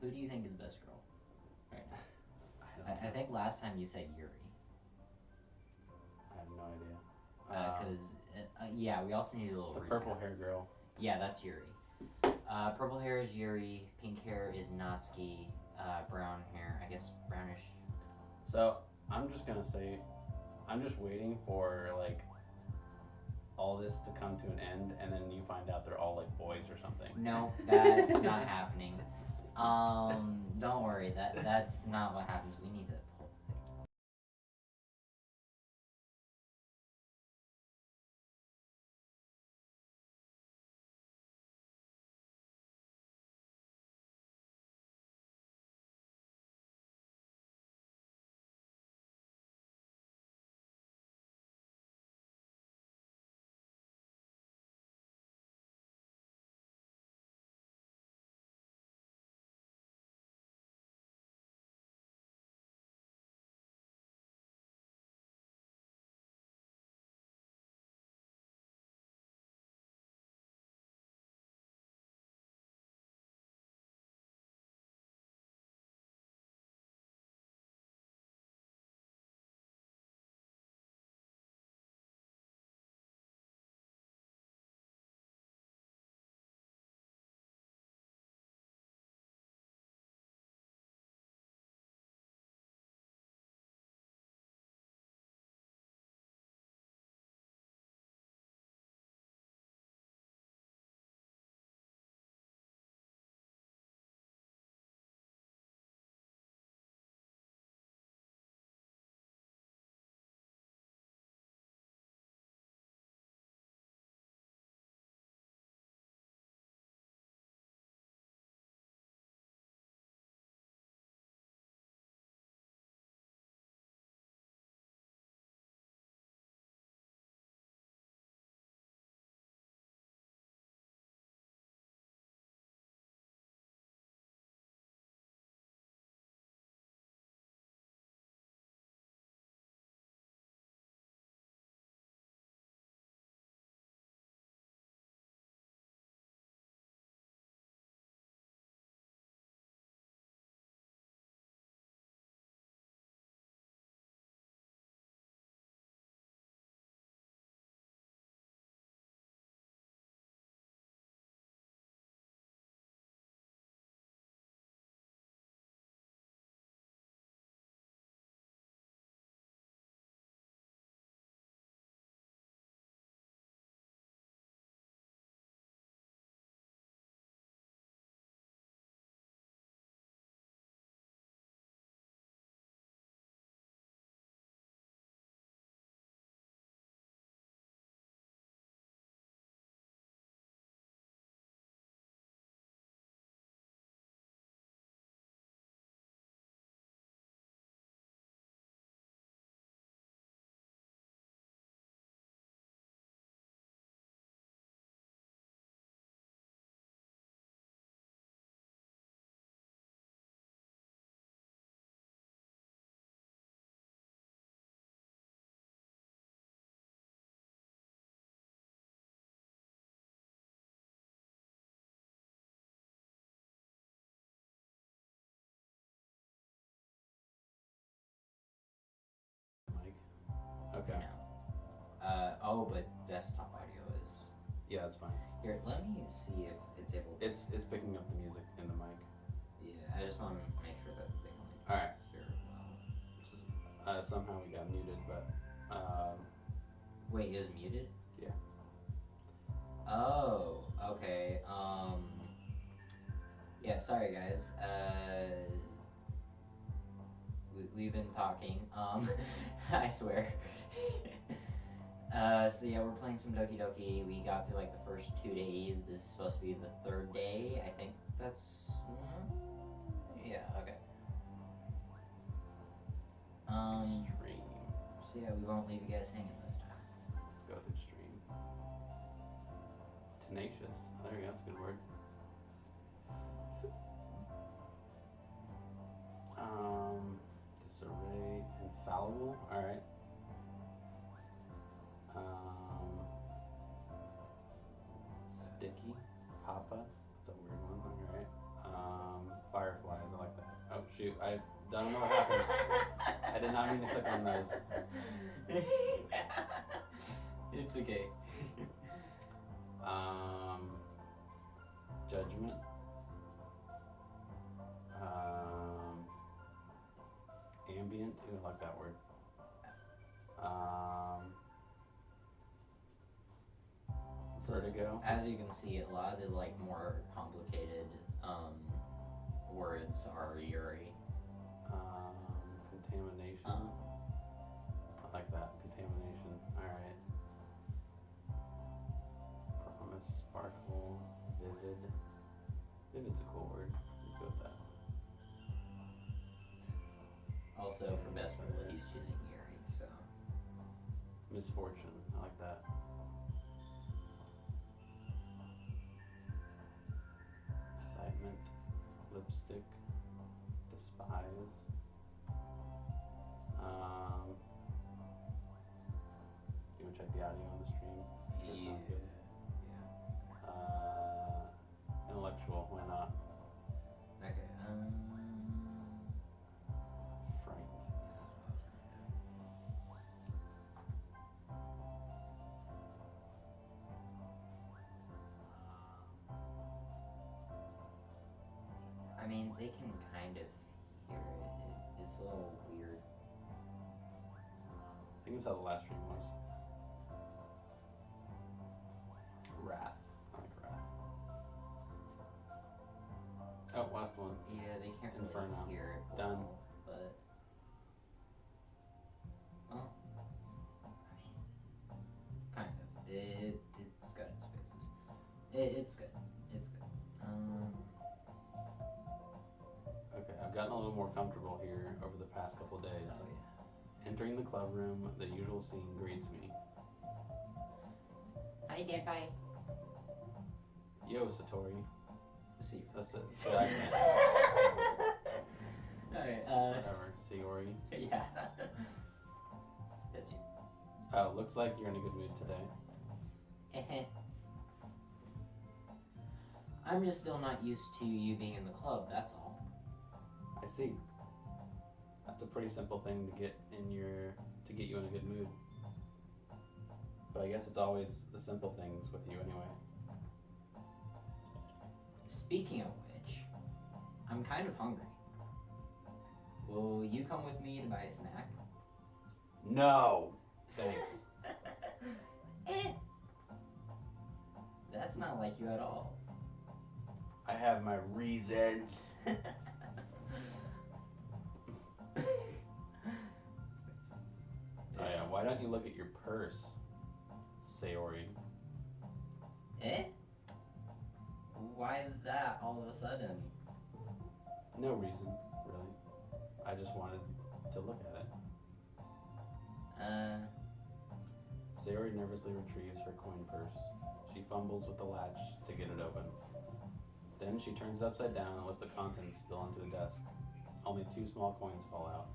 who do you think is the best girl right now? I I think last time you said Yuri. have no idea. Because, yeah, we also need a little The recap. purple hair girl. Yeah, that's Yuri. Purple hair is Yuri. Pink hair is Natsuki. Brown hair, I guess brownish. So I'm just gonna say, I'm just waiting for like all this to come to an end, and then you find out they're all like boys or something. No, that's not happening. Don't worry. That's not what happens. We need to pull. Mike. Okay. Oh, but desktop audio is. Yeah, that's fine. Here, let me see if it's able. It's picking up the music in the mic. Yeah, I just want to make sure that they can All right. hear it well. Somehow we got muted, but Wait, it was muted? yeah. Oh, okay. Yeah, sorry guys. We've been talking. I swear. So yeah, we're playing some Doki Doki. We got through like the first 2 days. This is supposed to be the third day. I think that's. Yeah. Okay. Stream. So yeah, we won't leave you guys hanging this time. Let's go through stream. Tenacious. There we go. That's a good word. Disarray. Infallible. All right. Sticky. Papa. That's a weird one. All right. Firefly. shoot. I don't know what happened. I did not mean to click on those. It's okay. Judgment. Ambient. Ooh, I like that word. Vertigo. As you can see, a lot of the like more complicated words are Yuri. Contamination. I like that. Contamination. Alright. Promise, sparkle, vivid. Vivid's a cool word. Let's go with that. Also, for best word, he's choosing Yuri, so. Misfortune. I like that. Excitement. Lipstick. Despise. Do you want to check the audio on the stream? Does that sound good? Intellectual. Why not? Okay, Frightened. I mean, they can kind of hear it. It's a little weird. I think that's how the last stream was. Wrath. I like wrath. Oh, last one. Yeah, they can't really Inferno. hear it. Done. Well, but. Well. I mean, kind of. It's got its phases. It's good. It's good. Okay, I've gotten a little more comfortable here over the past couple days. Oh yeah. Entering the club room, the usual scene greets me. Hi, Deadeye. Yo, Satori. See. So I can't. Alright, Whatever, Sayori. yeah. That's you. Oh, looks like you're in a good mood today. I'm just still not used to you being in the club, that's all. I see. That's a pretty simple thing to get you in a good mood. But I guess it's always the simple things with you anyway. Speaking of which, I'm kind of hungry. Will you come with me to buy a snack? No! Thanks. That's not like you at all. I have my reasons. Oh yeah, why don't you look at your purse, Sayori? Why that all of a sudden? No reason, really. I just wanted to look at it. Sayori nervously retrieves her coin purse. She fumbles with the latch to get it open. Then she turns it upside down and lets the contents spill into the desk. Only 2 small coins fall out.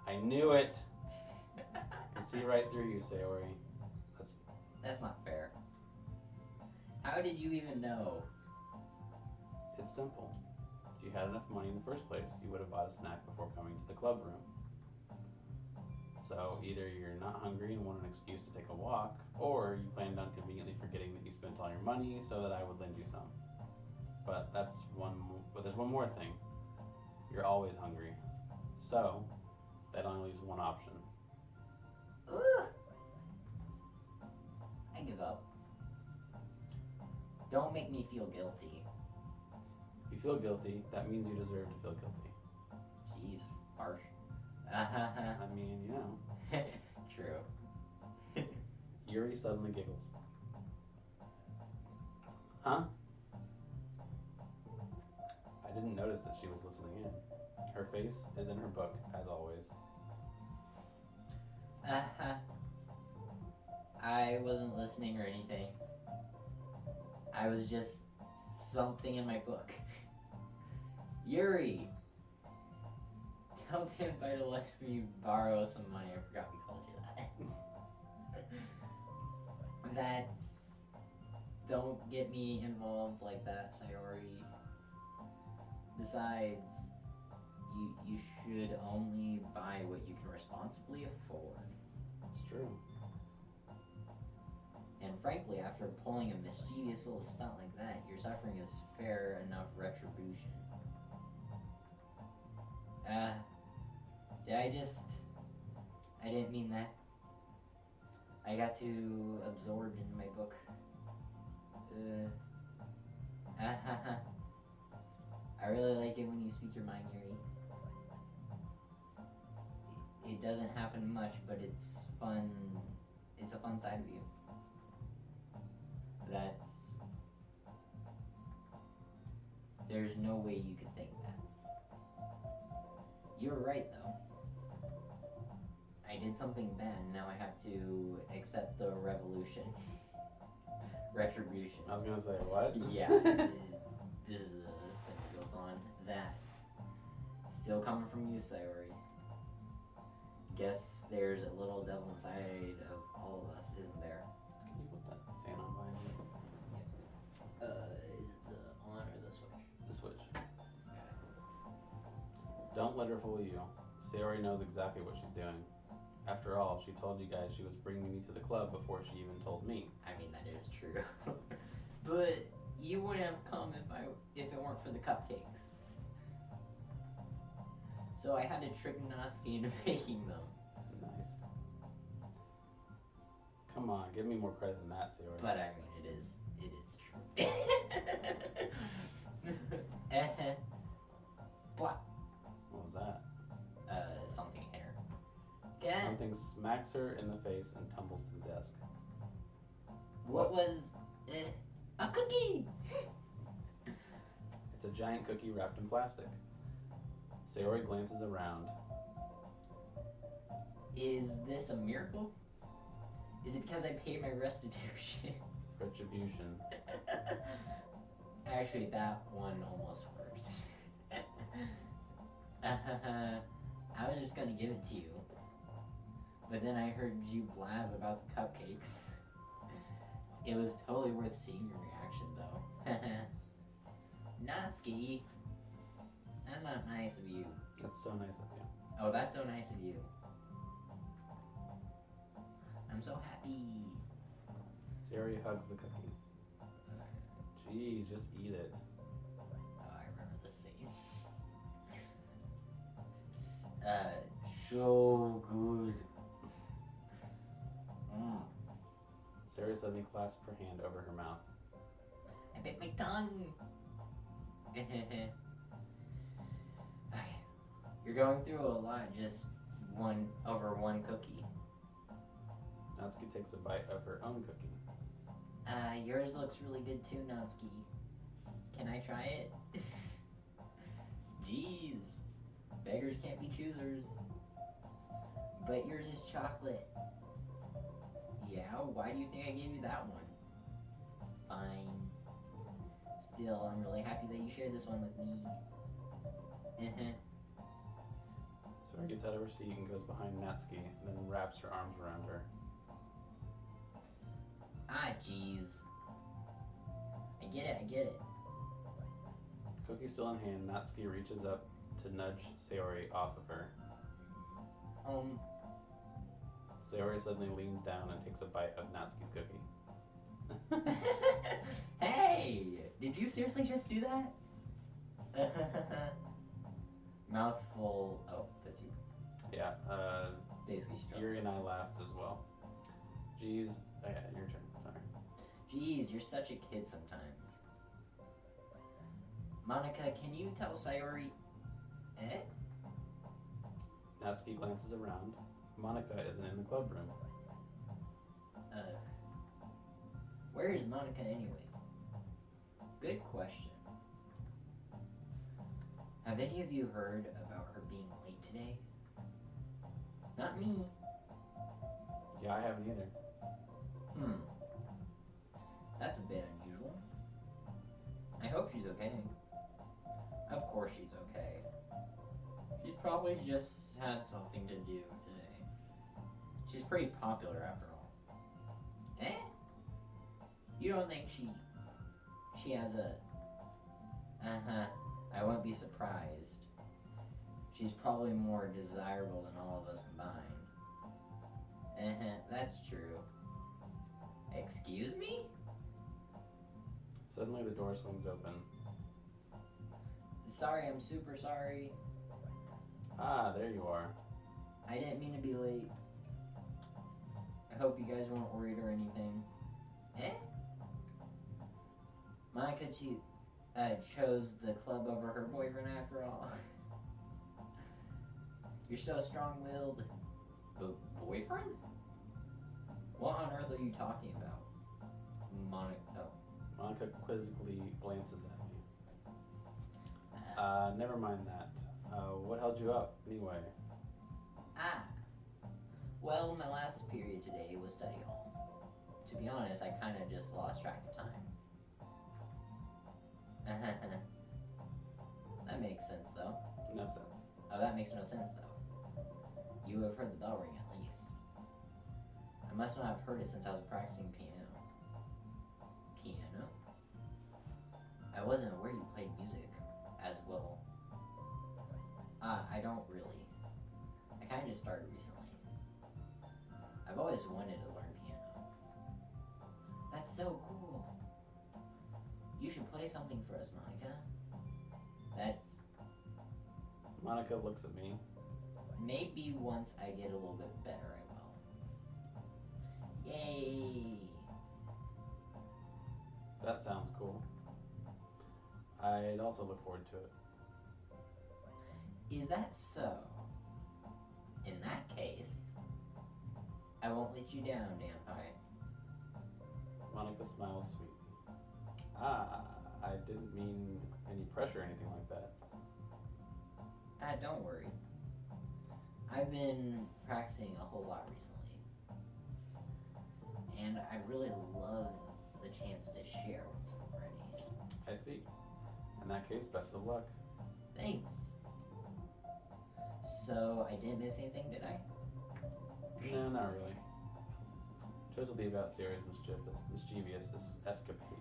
I knew it! I can see right through you, Sayori. That's not fair. How did you even know? It's simple. If you had enough money in the first place, you would have bought a snack before coming to the club room. So either you're not hungry and want an excuse to take a walk, or you planned on conveniently forgetting that you spent all your money so that I would lend you some. But there's one more thing. You're always hungry. So that only leaves one option. Ugh. I give up. Don't make me feel guilty. If you feel guilty, that means you deserve to feel guilty. Jeez, harsh. I mean, you know. True. Yuri suddenly giggles. Huh? I didn't notice that she was listening in. Her face is in her book, as always. I wasn't listening or anything. I was just something in my book. Yuri! Tell Tenpai to let me borrow some money. I forgot we called you that. Don't get me involved like that, Sayori. Besides, you should only buy what you can responsibly afford. It's true. And frankly, after pulling a mischievous little stunt like that, your suffering is fair enough retribution. Yeah, I didn't mean that. I got too absorbed in my book. I really like it when you speak your mind, Yuri. It doesn't happen much, but it's fun. It's a fun side of you. That's. There's no way you could think that. You're right, though. I did something bad, and now I have to accept the revolution. Retribution. I was gonna say, what? Yeah. This is the thing that goes on. That. Still coming from you, Sayori. Guess there's a little devil inside of all of us, isn't there? Can you put that fan on behind you? Is it the on or the switch? The switch. Okay. Don't let her fool you. Sayori knows exactly what she's doing. After all, she told you guys she was bringing me to the club before she even told me. I mean, that is true. But you wouldn't have come if it weren't for the cupcakes. So I had to trick Natsuki into making them. Nice. Come on, give me more credit than that, Sayori. But I mean, it is true. What? What was that? Something hit her. Yeah. Something smacks her in the face and tumbles to the desk. What was a cookie? It's a giant cookie wrapped in plastic. Sayori glances around. Is this a miracle? Is it because I paid my restitution? Retribution. Actually, that one almost worked. I was just gonna give it to you. But then I heard you blab about the cupcakes. It was totally worth seeing your reaction, though. Natsuki. That's not nice of you. That's so nice of you. Oh, that's so nice of you. I'm so happy. Sayori hugs the cookie. Jeez, just eat it. Oh, I remember this scene. So good. Sayori suddenly clasped her hand over her mouth. I bit my tongue. Okay. You're going through a lot just over one cookie. Natsuki takes a bite of her own cookie. Yours looks really good too, Natsuki. Can I try it? Jeez. Beggars can't be choosers. But yours is chocolate. Yeah, why do you think I gave you that one? Fine. Still, I'm really happy that you shared this one with me. Sayori gets out of her seat and goes behind Natsuki, then wraps her arms around her. Ah, jeez. I get it. Cookie still in hand, Natsuki reaches up to nudge Sayori off of her. Sayori suddenly leans down and takes a bite of Natsuki's cookie. Hey! Did you seriously just do that? Mouthful. Oh, that's you. Yeah, Basically, she dropped Yuri and it. I laughed as well. Jeez. Oh, yeah, your turn. Sorry. Jeez, you're such a kid sometimes. Monica, can you tell Sayori... Natsuki glances around. Monica isn't in the club room. Where is Monica anyway? Good question. Have any of you heard about her being late today? Not me. Yeah, I haven't either. That's a bit unusual. I hope she's okay. Of course she's okay. She's probably just had something to do today. She's pretty popular after all. You don't think she has a... I wouldn't be surprised. She's probably more desirable than all of us combined. That's true. Excuse me? Suddenly the door swings open. Sorry, I'm super sorry. Ah, there you are. I didn't mean to be late. I hope you guys weren't worried or anything. Monica chose the club over her boyfriend after all. You're so strong-willed. Boyfriend? What on earth are you talking about? Monica quizzically glances at me. Never mind that. What held you up, anyway? Well, my last period today was study hall. To be honest, I kind of just lost track of time. That makes sense, though. No sense. Oh, that makes no sense, though. You have heard the bell ring, at least. I must not have heard it since I was practicing piano. Piano? I wasn't aware you played music as well. I don't really. I kind of just started recently. I've always wanted to learn piano. That's so cool. You should play something for us, Monica. Monica looks at me. Maybe once I get a little bit better, I will. Yay! That sounds cool. I'd also look forward to it. Is that so? In that case, I won't let you down, Dampie. Monica smiles sweetly. I didn't mean any pressure or anything like that. Don't worry. I've been practicing a whole lot recently. And I'd really love the chance to share once I'm ready. I see. In that case, best of luck. Thanks. So, I didn't miss anything, did I? No, not really. Chose to leave out Sierra's mischievous escapade.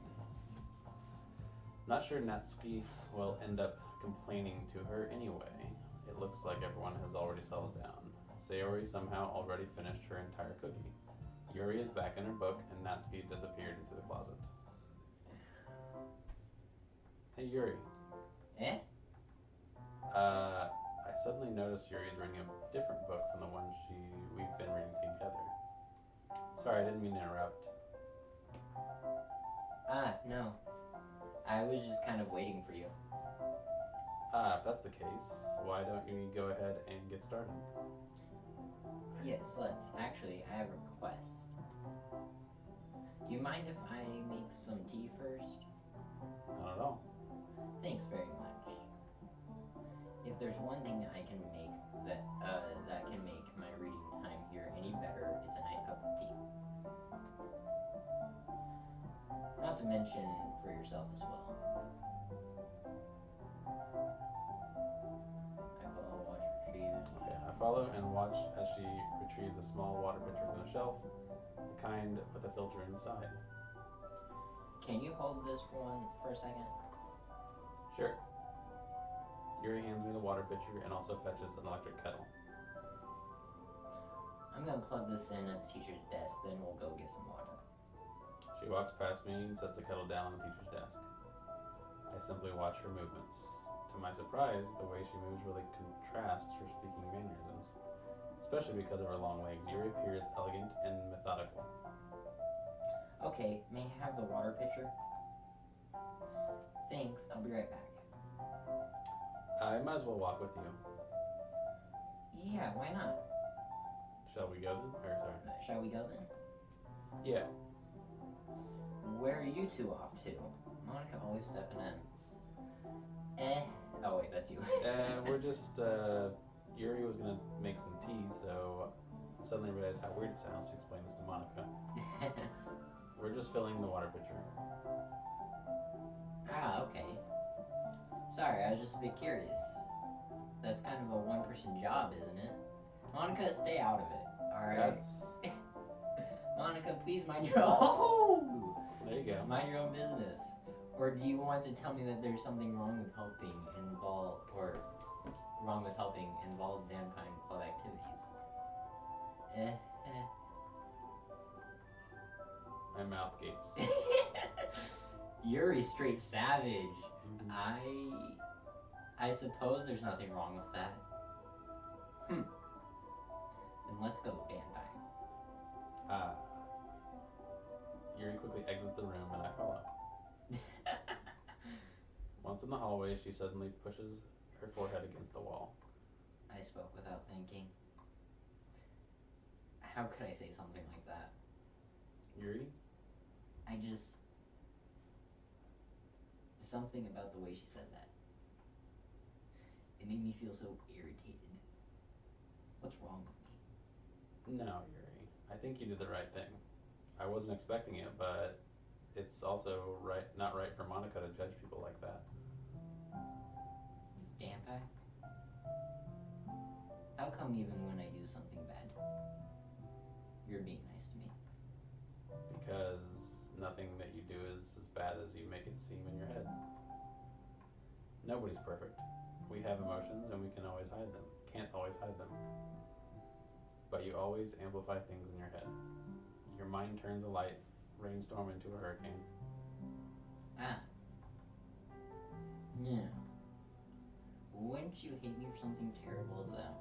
Not sure Natsuki will end up complaining to her anyway. It looks like everyone has already settled down. Sayori somehow already finished her entire cookie. Yuri is back in her book, and Natsuki disappeared into the closet. Hey, Yuri. I suddenly noticed Yuri's reading a different book from the one we've been reading together. Sorry, I didn't mean to interrupt. No. I was just kind of waiting for you. If that's the case, why don't you go ahead and get started? Yes, let's. Actually, I have a request. Do you mind if I make some tea first? Not at all. Thanks very much. If there's one thing I can make that can make my reading time here any better, it's a nice cup of tea. Not to mention for yourself as well. I follow, watch, retrieve. Okay, I follow and watch as she retrieves a small water pitcher from the shelf, the kind with a filter inside. Can you hold this for a second? Sure. Yuri hands me the water pitcher and also fetches an electric kettle. I'm gonna plug this in at the teacher's desk, then we'll go get some water. She walks past me and sets the kettle down on the teacher's desk. I simply watch her movements. To my surprise, the way she moves really contrasts her speaking mannerisms. Especially because of her long legs, Yuri appears elegant and methodical. Okay, may I have the water pitcher? Thanks, I'll be right back. I might as well walk with you. Yeah, why not? Shall we go then? Or sorry. Shall we go then? Yeah. Where are you two off to? Monica always stepping in. Oh wait, that's you. We're just, Yuri was gonna make some tea, so I suddenly realized how weird it sounds to explain this to Monica. We're just filling the water pitcher. Okay. Sorry, I was just a bit curious. That's kind of a one-person job, isn't it? Monica, stay out of it, alright? That's... Monica, please mind your... Oh! There you go. Mind your own business. Or do you want to tell me that there's something wrong with helping involved Dampine Club activities? My mouth gapes. You're a straight savage. Mhm. I suppose there's nothing wrong with that. Then let's go, Dampine. Yuri quickly exits the room and I follow. Once in the hallway, she suddenly pushes her forehead against the wall. I spoke without thinking. How could I say something like that? Yuri? Something about the way she said that. It made me feel so irritated. What's wrong with me? No, Yuri. I think you did the right thing. I wasn't expecting it, but it's also not right for Monica to judge people like that. Dampine? How come even when I do something bad, you're being nice to me? Because nothing that you do is as bad as you make it seem in your head. Nobody's perfect. We have emotions and we can't always hide them. But you always amplify things in your head. Your mind turns a light rainstorm into a hurricane. Yeah. Wouldn't you hate me for something terrible as that?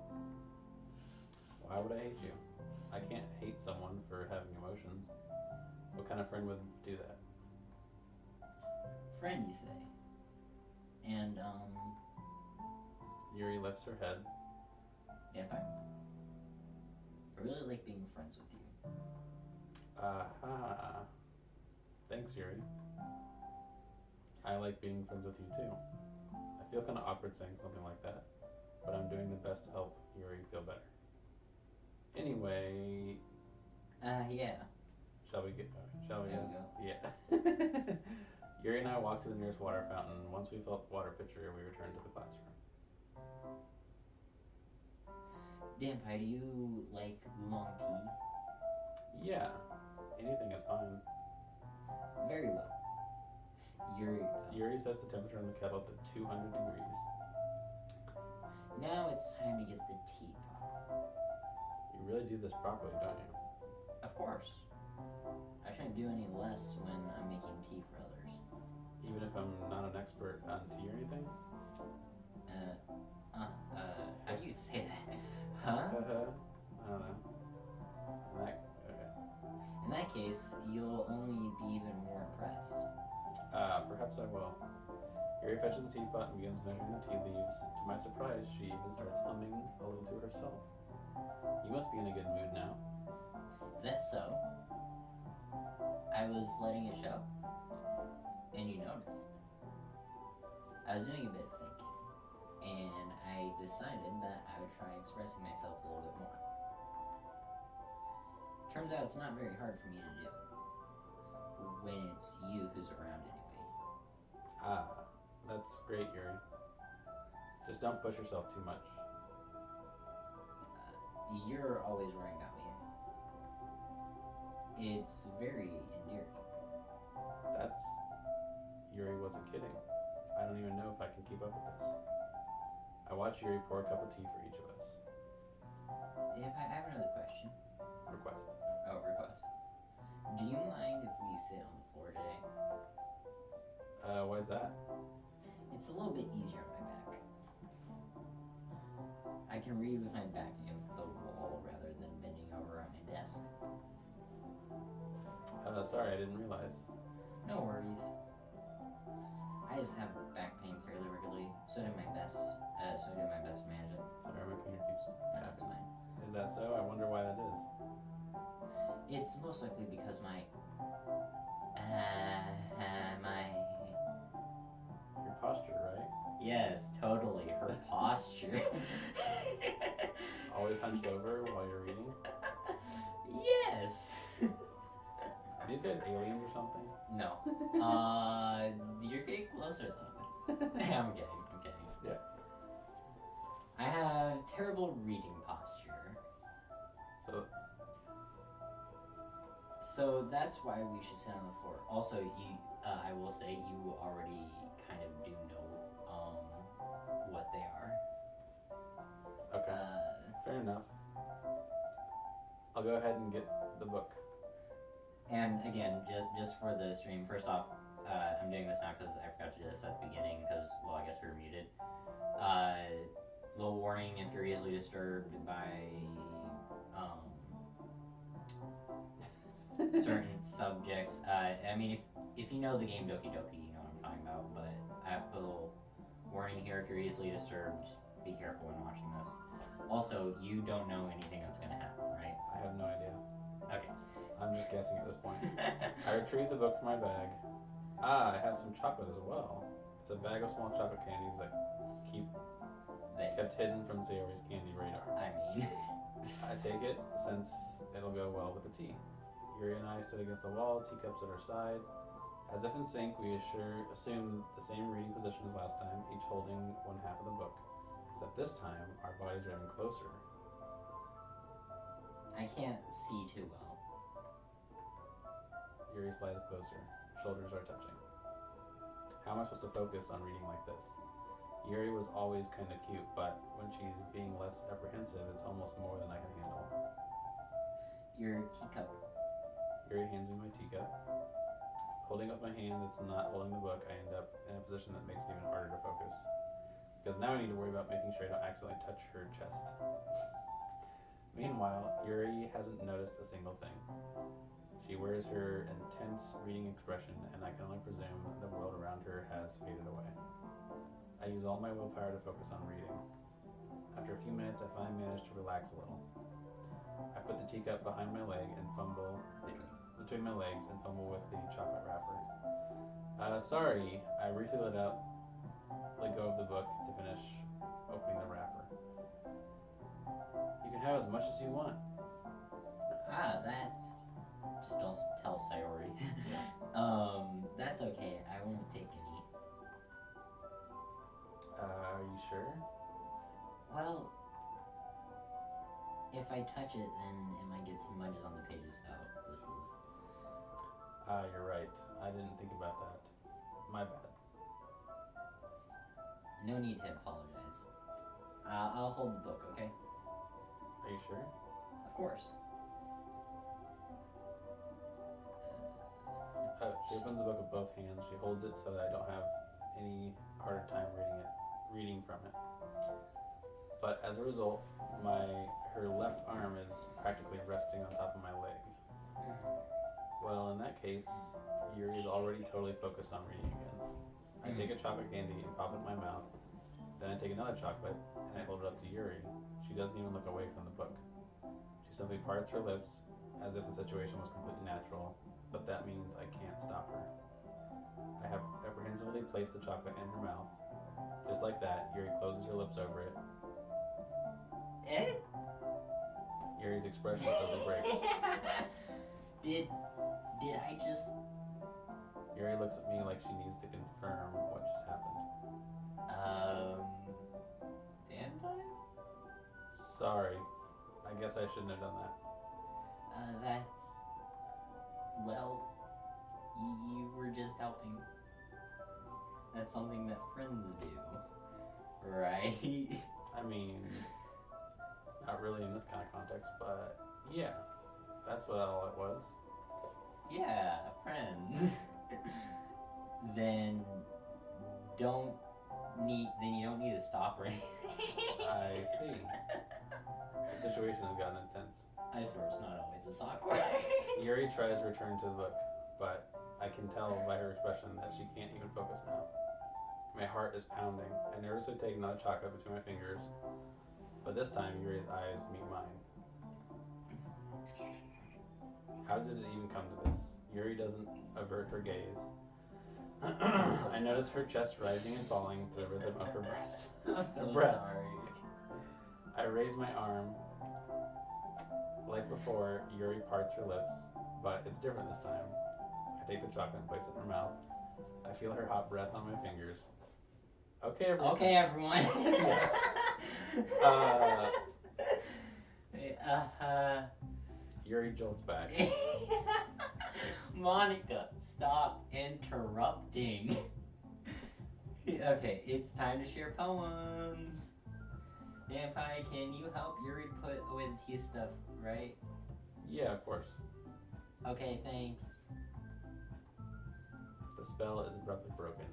Why would I hate you? I can't hate someone for having emotions. What kind of friend would do that? Friend, you say? And, Yuri lifts her head. Dampine? I really like being friends with you. Aha. Thanks, Yuri. I like being friends with you too. I feel kind of awkward saying something like that, but I'm doing the best to help Yuri feel better. Anyway, Yeah. shall we? There we go. Yeah. Yuri and I walked to the nearest water fountain. Once we filled the water pitcher, we returned to the classroom. Dampine, do you like oolong tea? Yeah, anything is fine. Very well. Yuri sets the temperature on the kettle to 200 degrees. Now it's time to get the teapot. You really do this properly, don't you? Of course. I shouldn't do any less when I'm making tea for others. Even if I'm not an expert on tea or anything? How do you say that? Huh? I don't know. Okay. In that case, you'll only be even more impressed. Perhaps I will. Yuri fetches the teapot and begins measuring the tea leaves. To my surprise, she even starts humming a little to herself. You must be in a good mood now. Is that so? I was letting it show. And you noticed. I was doing a bit of thinking. And I decided that I would try expressing myself a little bit more. Turns out it's not very hard for me to do. When it's you who's around anyway. That's great, Yuri. Just don't push yourself too much. You're always worrying about me. It's very endearing. Yuri wasn't kidding. I don't even know if I can keep up with this. I watch Yuri pour a cup of tea for each of us. If I have another question. Request. Oh, request. Do you mind if we sit on the floor today? Why's that? It's a little bit easier on my back. I can read with my back against the wall rather than bending over at my desk. Sorry, I didn't realize. No worries. I just have back pain fairly regularly, so I do my best to manage it. Sorry, my finger keeps No, that's tapping. fine. Is that so? I wonder why that is. It's most likely because my Your posture, right? Yes, totally. Her posture. Always hunched over while you're reading? Yes. Are these guys aliens or something? No. You're getting closer though. I'm kidding. Yeah. I have terrible reading posture. So that's why we should sit on the floor. Also, I will say you already kind of do know what they are. Okay. Fair enough. I'll go ahead and get the book. And again, just for the stream, first off, I'm doing this now because I forgot to do this at the beginning because, well, I guess we were muted. Little warning if you're easily disturbed by certain subjects. I mean, if you know the game Doki Doki, you know what I'm talking about, but I have to put a little warning here if you're easily disturbed, be careful when watching this. Also, you don't know anything that's going to happen, right? I have no idea. Okay. I'm just guessing at this point. I retrieved the book from my bag. I have some chocolate as well. It's a bag of small chocolate candies that kept hidden from Sayori's candy radar. I mean... I take it since it'll go well with the tea. Yuri and I sit against the wall, teacups at our side. As if in sync, we assume the same reading position as last time, each holding one half of the book. Except this time, our bodies are even closer. I can't see too well. Yuri slides closer. Shoulders are touching. How am I supposed to focus on reading like this? Yuri was always kind of cute, but when she's being less apprehensive, it's almost more than I can handle. Your teacup. Yuri hands me my teacup. Holding up my hand that's not holding the book, I end up in a position that makes it even harder to focus. Because now I need to worry about making sure I don't accidentally touch her chest. Meanwhile, Yuri hasn't noticed a single thing. She wears her intense reading expression, and I can only presume the world around her has faded away. I use all my willpower to focus on reading. After a few minutes, I finally manage to relax a little. I put the teacup behind my leg and fumble between my legs and fumble with the chocolate wrapper. Sorry, I briefly let go of the book to finish opening the wrapper. You can have as much as you want. That's... Just don't tell Sayori. That's okay. I won't take any. Are you sure? Well, if I touch it, then it might get smudges on the pages. Oh, this is... You're right. I didn't think about that. My bad. No need to apologize. I'll hold the book, okay? Are you sure? Of course. She opens the book with both hands. She holds it so that I don't have any harder time reading from it. But as a result, her left arm is practically resting on top of my leg. Well, in that case, Yuri is already totally focused on reading again. I take a chocolate candy and pop it in my mouth. Then I take another chocolate and I hold it up to Yuri. She doesn't even look away from the book. She simply parts her lips as if the situation was completely natural, but that means I can't stop her. I have apprehensively placed the chocolate in her mouth. Just like that, Yuri closes her lips over it. Eh? Yuri's expression totally breaks. Did I just... Yuri looks at me like she needs to confirm what just happened. Dan time? Sorry. I guess I shouldn't have done that. That's... Well, you were just helping. That's something that friends do, right? I mean, not really in this kind of context, but yeah, that's what all it was. Yeah, friends. Then you don't need to stop or anything. I see. The situation has gotten intense. I swear it's not always this awkward. Yuri tries to return to the book, but I can tell by her expression that she can't even focus now. My heart is pounding. I nervously take another chocolate between my fingers, but this time Yuri's eyes meet mine. How did it even come to this? Yuri doesn't avert her gaze. I notice her chest rising and falling to the rhythm of her breath. I'm so breath. sorry. I raise my arm. Like before, Yuri parts her lips, but it's different this time. I take the chocolate and place it in her mouth. I feel her hot breath on my fingers. Okay, everyone. Okay, everyone. Yuri jolts back. Monica, stop interrupting. Okay, it's time to share poems. Vampire, can you help Yuri put away the tea stuff, right? Yeah, of course. Okay, thanks. The spell is abruptly broken.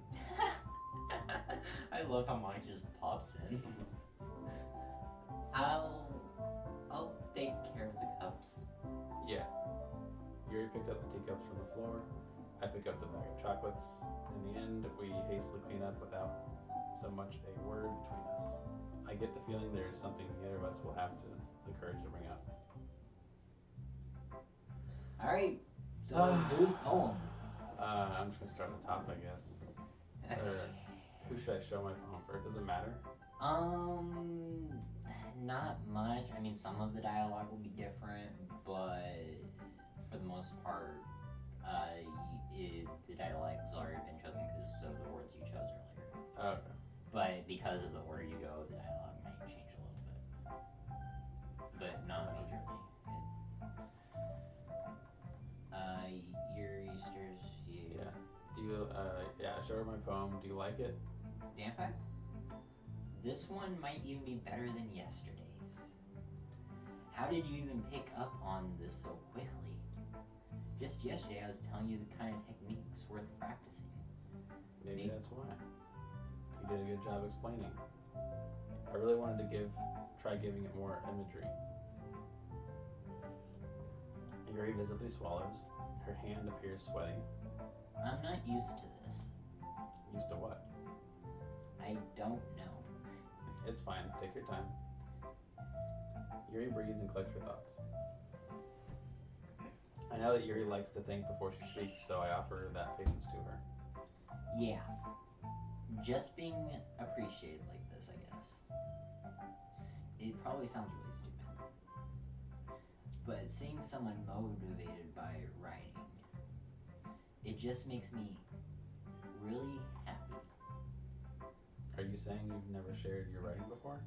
I love how Monica just pops in. I'll take care of the cups. Yeah. Yuri picks up the teacups from the floor. I pick up the bag of chocolates. In the end, we hastily clean up without so much a word between us. I get the feeling there is something neither of us will have the courage to bring up. Alright, so whose poem? I'm just gonna start at the top, I guess. Who should I show my poem for? Does it matter? Not much. I mean, some of the dialogue will be different, but for the most part, the dialogue has already been chosen because of the words you chose earlier. Okay. But because of the order you go, the dialogue might change a little bit, but not majorly. Your Easter's you. Yeah. Do you? I showed her my poem. Do you like it? Vampire? This one might even be better than yesterday's. How did you even pick up on this so quickly? Just yesterday I was telling you the kind of techniques worth practicing. Maybe that's why. You did a good job explaining. I really wanted to try giving it more imagery. Yuri visibly swallows. Her hand appears sweaty. I'm not used to this. Used to what? I don't know. It's fine. Take your time. Yuri breathes and collects her thoughts. I know that Yuri likes to think before she speaks, so I offer that patience to her. Yeah. Just being appreciated like this, I guess. It probably sounds really stupid. But seeing someone motivated by writing, it just makes me really happy. Are you saying you've never shared your writing before?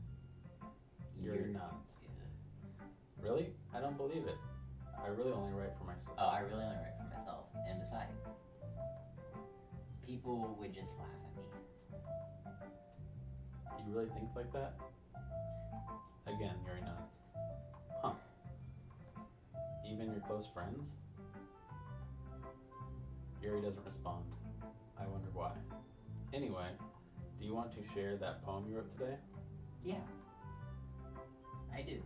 Yuri nods. Yeah. Really? I don't believe it. I really only write for myself. Oh, I really only write for myself. And besides, people would just laugh at me. You really think like that? Again, Yuri nods. Huh. Even your close friends? Yuri doesn't respond. I wonder why. Anyway, do you want to share that poem you wrote today? Yeah. I do.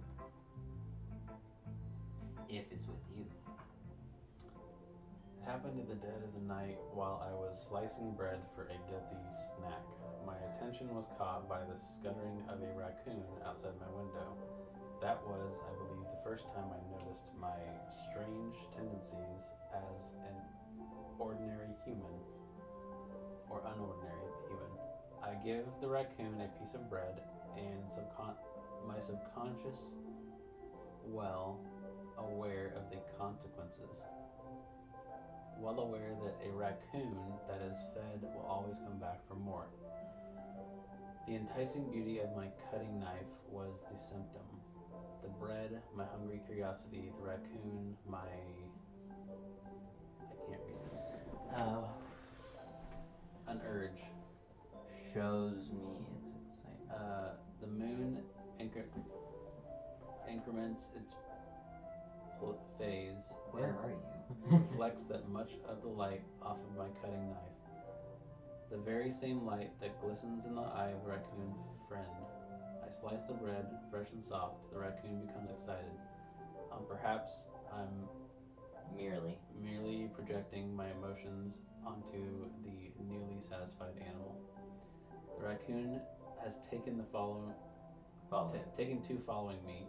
If it's with you. It happened in the dead of the night while I was slicing bread for a guilty snack. My attention was caught by the scuttering of a raccoon outside my window. That was, I believe, the first time I noticed my strange tendencies as an ordinary human, or unordinary human. I give the raccoon a piece of bread, and my subconscious, well aware of the consequences. Well aware that a raccoon that is fed will always come back for more. The enticing beauty of my cutting knife was the symptom. The bread, my hungry curiosity, the raccoon, I can't read it. An urge. Shows me it's exciting. The moon increments its phase. Where are you? Reflects that much of the light off of my cutting knife. The very same light that glistens in the eye of the raccoon friend. I slice the bread, fresh and soft. The raccoon becomes excited. Perhaps I'm merely projecting my emotions onto the newly satisfied animal. The raccoon has taken to following me.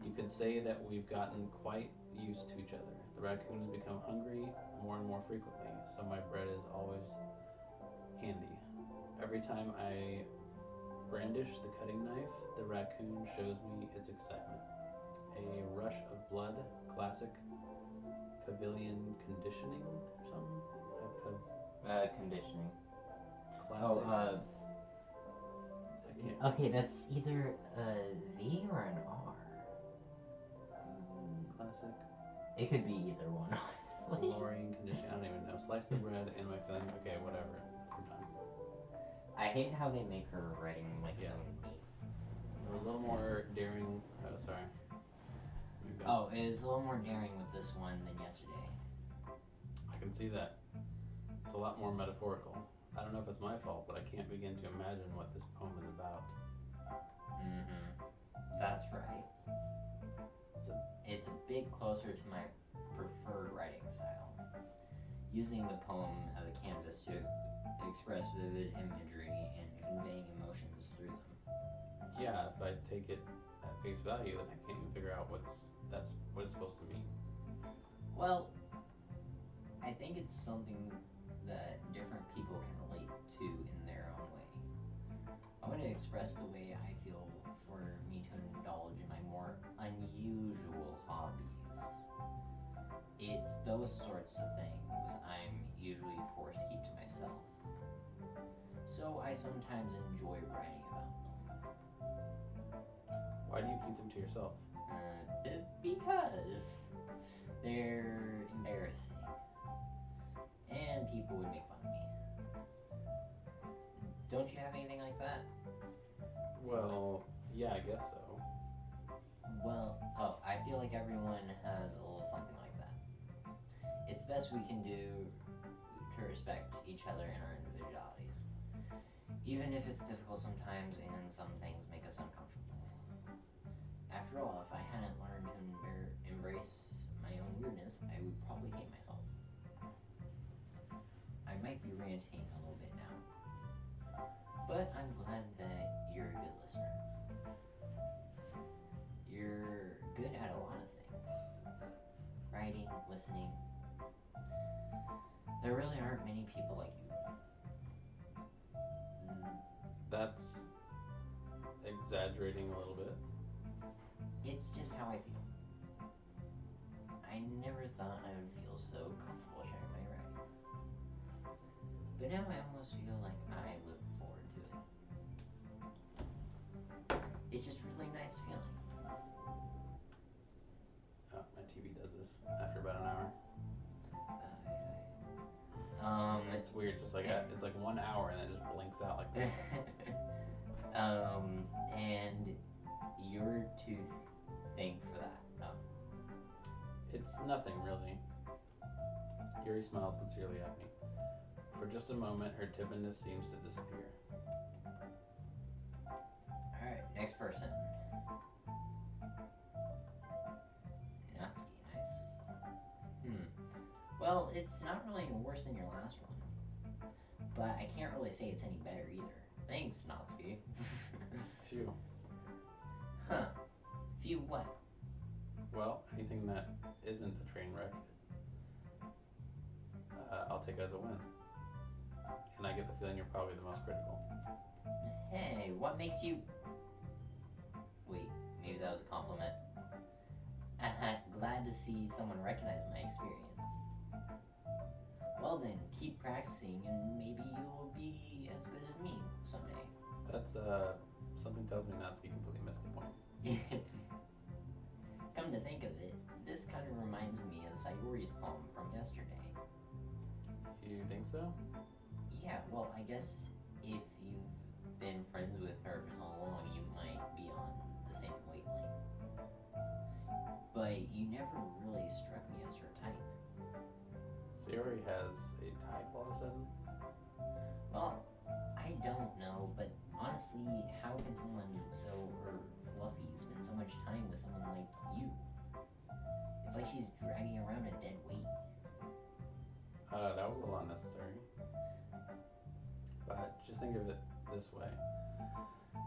You could say that we've gotten quite used to each other. The raccoon has become hungry more and more frequently, so my bread is always handy. Every time I brandish the cutting knife, the raccoon shows me its excitement. A rush of blood, classic pavilion conditioning or something? Conditioning. Classic. Oh, I can't. Okay, that's either a V or an R. Classic. It could be either one, honestly. Seriously? lowering condition. I don't even know. Slice the bread and my feeling. Okay, whatever. I'm done. I hate how they make her writing like Yeah. so neat. It was a little more daring. Sorry. You go. Oh, it was a little more daring with this one than yesterday. I can see that. It's a lot more metaphorical. I don't know if it's my fault, but I can't begin to imagine what this poem is about. That's right. It's a It's a bit closer to my preferred writing style, using the poem as a canvas to express vivid imagery and conveying emotions through them. Yeah, if I take it at face value, then I can't even figure out what it's supposed to mean. Well, I think it's something that different people can relate to in their own way. I want to express the way I feel for me to indulge in my more unusual hobbies. It's those sorts of things I'm usually forced to keep to myself. So I sometimes enjoy writing about them. Why do you keep them to yourself? Because they're embarrassing. And people would make fun of me. Don't you have anything like that? Well, yeah, I guess so. Well, I feel like everyone has a little something like that. It's best we can do to respect each other and our individualities. Even if it's difficult sometimes and some things make us uncomfortable. After all, if I hadn't learned to embrace my own weirdness, I would probably hate myself. I might be ranting a little bit now, but I'm glad that you're a good listener. You're good at a lot of things. Writing, listening. There really aren't many people like you. That's exaggerating a little bit. It's just how I feel. I never thought I would feel so comfortable sharing my writing. But now I almost feel like I look forward to it. It's just really nice feeling. Oh, my TV does this after about an hour. It's weird. Just like it's like 1 hour and then it just blinks out like that. And you're to thank for that. It's nothing really. Yuri smiles sincerely at me. For just a moment, her timidness seems to disappear. Alright, next person. Natsuki, nice. Well, it's not really worse than your last one. But I can't really say it's any better either. Thanks, Natsuki. Phew. Huh. Phew what? Well, anything that isn't a train wreck, I'll take as a win. And I get the feeling you're probably the most critical. Hey, what makes you... Wait, maybe that was a compliment. Glad to see someone recognize my experience. Well then, keep practicing and maybe you'll be as good as me someday. That's, something tells me Natsuki completely missed the point. Come to think of it, this kind of reminds me of Sayori's poem from yesterday. You think so? Yeah, well, I guess if you've been friends with her for so long, you might be on the same wavelength. But you never really struck me as her type. Sayori has a type all of a sudden? Well, I don't know, but honestly, how can someone so fluffy spend so much time with someone like you? It's like she's dragging around a dead weight. That was a little unnecessary. But just think of it this way.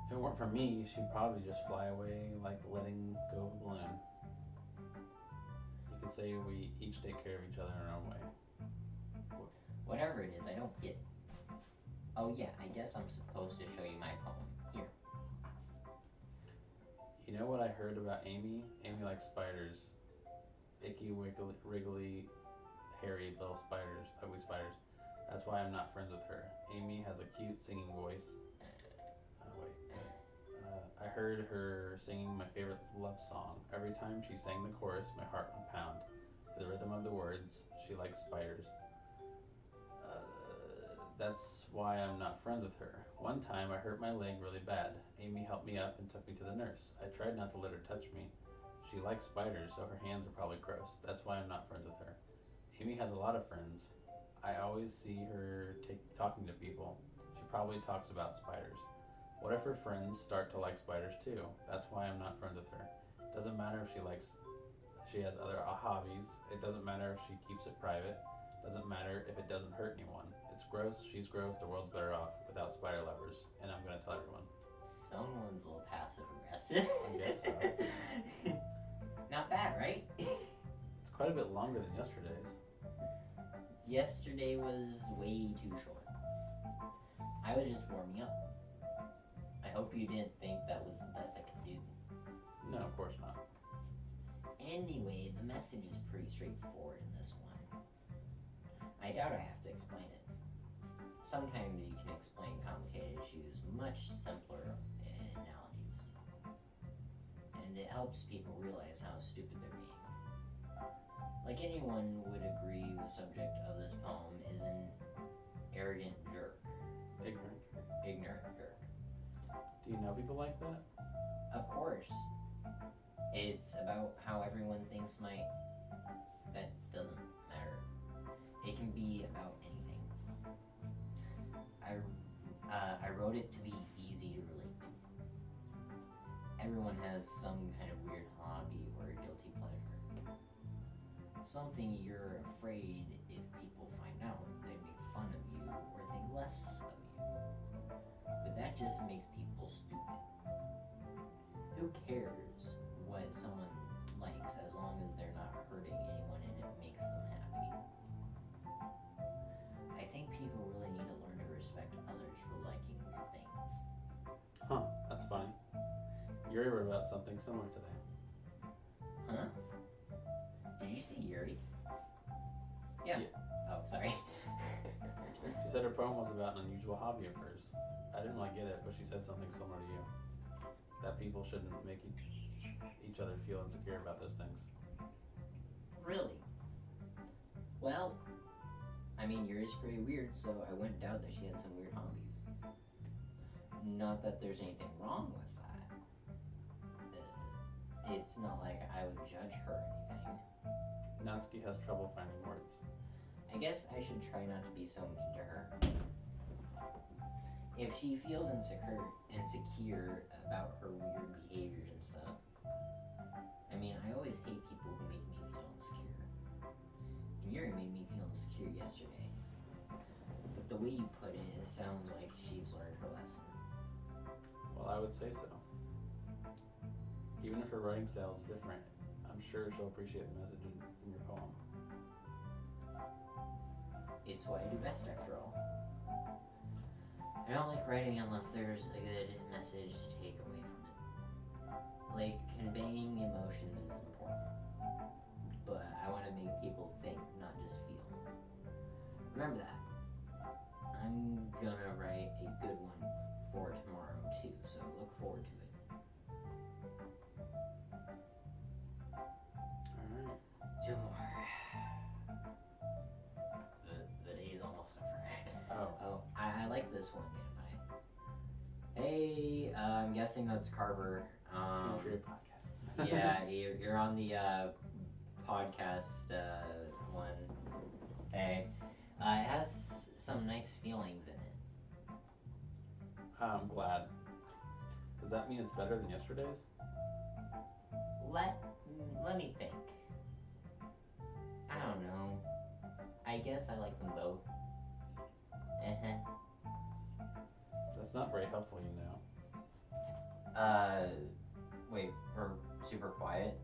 If it weren't for me, she'd probably just fly away like letting go of a balloon. You could say we each take care of each other in our own way. Whatever it is, I don't get it. Oh yeah, I guess I'm supposed to show you my poem. Here. You know what I heard about Amy? Amy likes spiders. Icky, wriggly, hairy little spiders, ugly spiders. That's why I'm not friends with her. Amy has a cute singing voice. I heard her singing my favorite love song. Every time she sang the chorus, my heart would pound. the rhythm of the words. She likes spiders. That's why I'm not friends with her. One time I hurt my leg really bad. Amy helped me up and took me to the nurse. I tried not to let her touch me. She likes spiders, so her hands are probably gross. That's why I'm not friends with her. Amy has a lot of friends. I always see her talking to people. She probably talks about spiders. What if her friends start to like spiders too? That's why I'm not friends with her. Doesn't matter if she has other hobbies. It doesn't matter if she keeps it private. Doesn't matter if it doesn't hurt anyone. It's gross, she's gross, the world's better off without spider lovers. And I'm gonna tell everyone. Someone's a little passive aggressive. I guess so. Not bad, right? It's quite a bit longer than yesterday's. Yesterday was way too short. I was just warming up. I hope you didn't think that was the best I could do. No, of course not. Anyway, the message is pretty straightforward in this one. I doubt I have to explain it. Sometimes you can explain complicated issues much simpler in analogies. And it helps people realize how stupid they're being. Like anyone would agree, the subject of this poem is an arrogant jerk. Ignorant jerk. Do you know people like that? Of course. It's about how everyone thinks that doesn't matter. It can be about anything. I wrote it to be easy to relate to. Everyone has some kind of weird hobby or guilty pleasure. Something you're afraid if people find out, they make fun of you or think less of you. But that just makes people stupid. Who cares what someone likes as long as they're not hurting anyone and it makes them happy? I think people really need to learn to respect others for liking weird things. Huh, that's funny. Yuri wrote about something similar today. Huh? Did you say Yuri? Yeah. Oh, sorry. She said her poem was about an unusual hobby of hers. I didn't really get it, but she said something similar to you. That people shouldn't make each other feel insecure about those things. Really? Well, I mean, Yuri's pretty weird, so I wouldn't doubt that she had some weird hobbies. Not that there's anything wrong with that. It's not like I would judge her or anything. Nansky has trouble finding words. I guess I should try not to be so mean to her. If she feels insecure about her weird behaviors and stuff. I mean, I always hate people who make me feel insecure. And Yuri made me feel insecure yesterday. But the way you put it, it sounds like she's learned her lesson. Well, I would say so. Even if her writing style is different, I'm sure she'll appreciate the message in your poem. It's what I do best, after all. I don't like writing unless there's a good message to take away from it. Like, conveying emotions is important. But I want to make people think, not just feel. Remember that. I'm gonna write a good one for tomorrow, too, so look forward to it. Alright. Two more. The day is almost over. Oh, I like this one, man. Hey, I'm guessing that's Carver. Two for your podcast. Yeah, you're on the podcast one. Hey, it has some nice feelings in it. I'm glad. Does that mean it's better than yesterday's? Let me think. I don't know. I guess I like them both. That's not very helpful, you know. Wait, we're super quiet?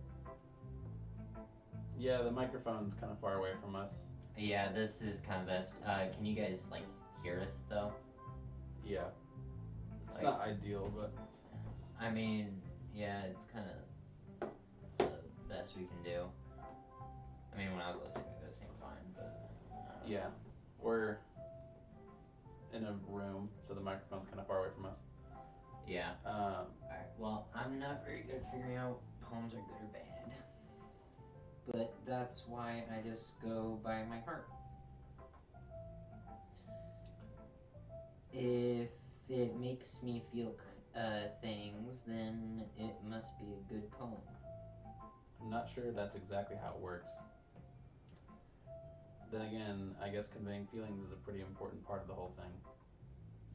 Yeah, the microphone's kind of far away from us. Yeah, this is kind of best. Can you guys, like, hear us, though? Yeah. It's Like, not ideal, but... I mean, yeah, it's kind of the best we can do. I mean, when I was listening, it seemed fine, but... Yeah. We're in a room, so the microphone's kind of far away from us. Yeah. Alright, well, I'm not very good at figuring out poems are good or bad. but that's why I just go by my heart. If it makes me feel things, then it must be a good poem. I'm not sure that's exactly how it works. Then again, I guess conveying feelings is a pretty important part of the whole thing.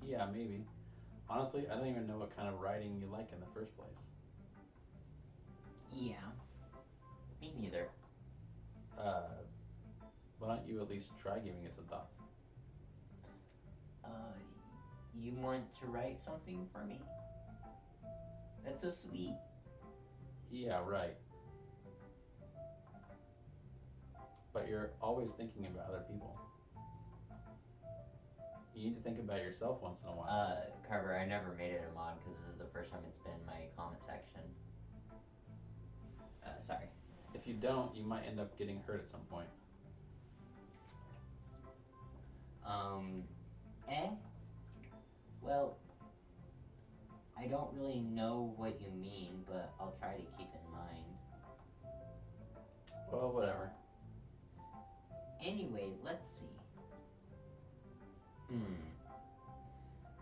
Yeah, maybe. Honestly, I don't even know what kind of writing you like in the first place. Yeah, me neither. Uh, why don't you at least try giving it some thoughts? Uh, you want to write something for me? That's so sweet. Yeah, right. But you're always thinking about other people. You need to think about yourself once in a while. Carver, I never made it a mod because this is the first time it's been my comment section. Sorry. If you don't, you might end up getting hurt at some point. Eh? Well, I don't really know what you mean, but I'll try to keep in mind. Well, whatever. Anyway, let's see.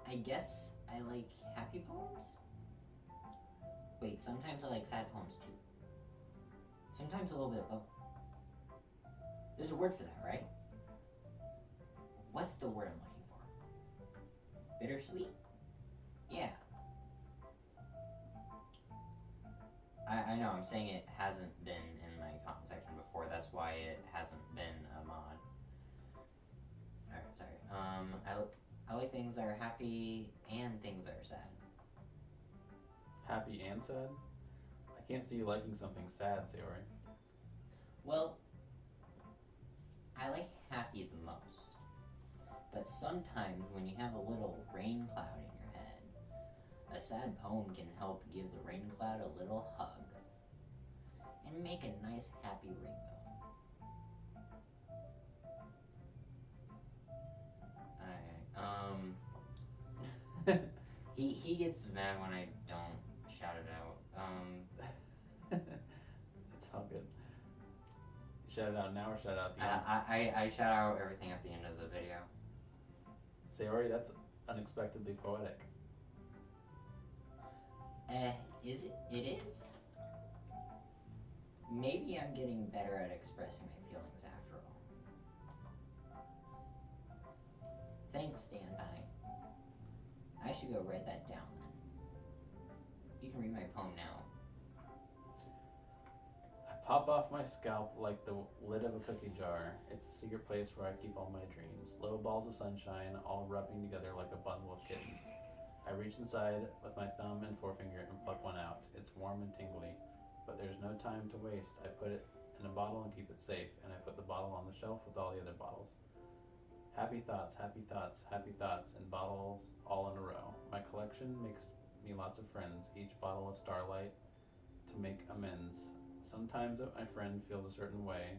I guess I like happy poems? Wait, sometimes I like sad poems too. Sometimes a little bit of both. There's a word for that, right? What's the word I'm looking for? Bittersweet? Yeah. I know, I'm saying it hasn't been in my comment section before, that's why it hasn't been a mod. Alright, sorry. I like things that are happy and things that are sad. Happy and sad? I can't see you liking something sad, Sayori. Well, I like happy the most. But sometimes when you have a little rain cloud in your head, a sad poem can help give the rain cloud a little hug and make a nice happy rainbow. Alright, he gets mad when I don't shout it out. It's all good. Shout it out now or shout it out at the end? I shout out everything at the end of the video. Sayori, that's unexpectedly poetic. Is it? It is? Maybe I'm getting better at expressing my feelings after all. Thanks, Standby. I should go write that down then. You can read my poem now. I pop off my scalp like the lid of a cookie jar. It's the secret place where I keep all my dreams. Little balls of sunshine, all rubbing together like a bundle of kittens. I reach inside with my thumb and forefinger and pluck one out. It's warm and tingly, but there's no time to waste. I put it in a bottle and keep it safe, and I put the bottle on the shelf with all the other bottles. Happy thoughts, happy thoughts, happy thoughts, and bottles all in a row. My collection makes me lots of friends, each bottle of starlight to make amends. Sometimes my friend feels a certain way.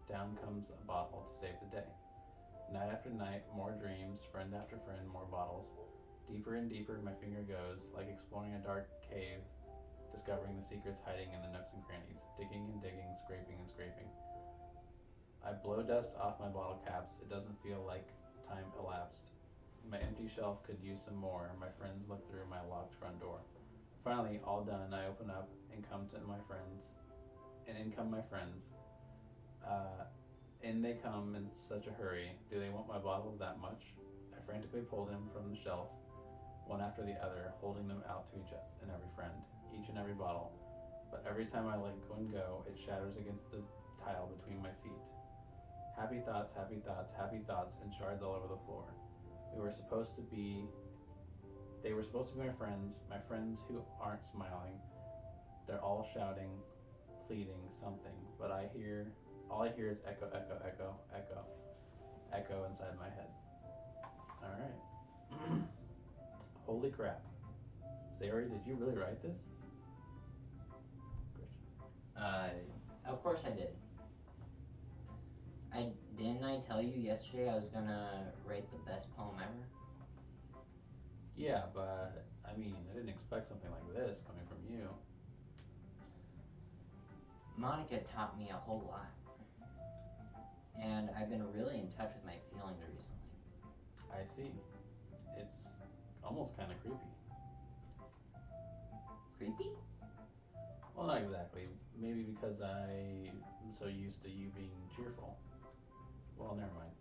Down comes a bottle to save the day. Night after night, more dreams, friend after friend, more bottles. Deeper and deeper my finger goes, like exploring a dark cave, discovering the secrets hiding in the nooks and crannies, digging and digging, scraping and scraping. I blow dust off my bottle caps. It doesn't feel like time elapsed. My empty shelf could use some more. My friends look through my locked front door. Finally, all done, I open up and come to my friends, and in come my friends. In they come in such a hurry. Do they want my bottles that much? I frantically pull them from the shelf, one after the other, holding them out to each and every friend, each and every bottle. But every time I let one go, it shatters against the tile between my feet. Happy thoughts, happy thoughts, happy thoughts, and shards all over the floor. We were supposed to be. They were supposed to be my friends who aren't smiling. They're all shouting, pleading something, but all I hear is echo, echo, echo, echo, echo inside my head. All right. Holy crap. Sayori, did you really write this? Christian. Of course I did. Didn't I tell you yesterday I was gonna write the best poem ever? Yeah, but I mean, I didn't expect something like this coming from you. Monica taught me a whole lot. And I've been really in touch with my feelings recently. I see. It's almost kind of creepy. Creepy? Well, not exactly. Maybe because I'm so used to you being cheerful. Well, never mind.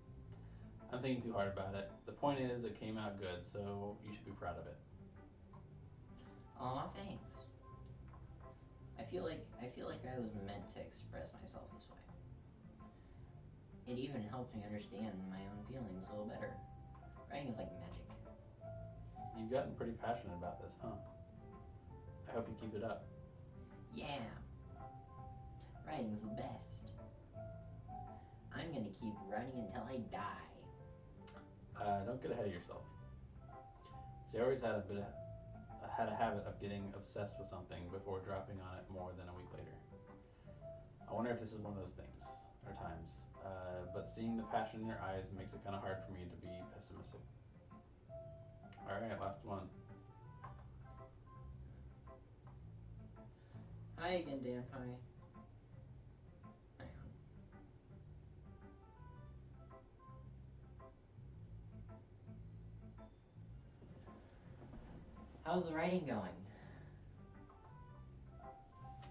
I'm thinking too hard about it. The point is, it came out good, so you should be proud of it. Aw, thanks. I feel like I was meant to express myself this way. It even helps me understand my own feelings a little better. Writing is like magic. You've gotten pretty passionate about this, huh? I hope you keep it up. Yeah. Writing's the best. I'm gonna keep writing until I die. Don't get ahead of yourself. See, I always had a habit of getting obsessed with something before dropping on it more than a week later. I wonder if this is one of those things or times. But seeing the passion in your eyes makes it kind of hard for me to be pessimistic. All right, last one. Hi again, Dan Pie. Hang on. How's the writing going?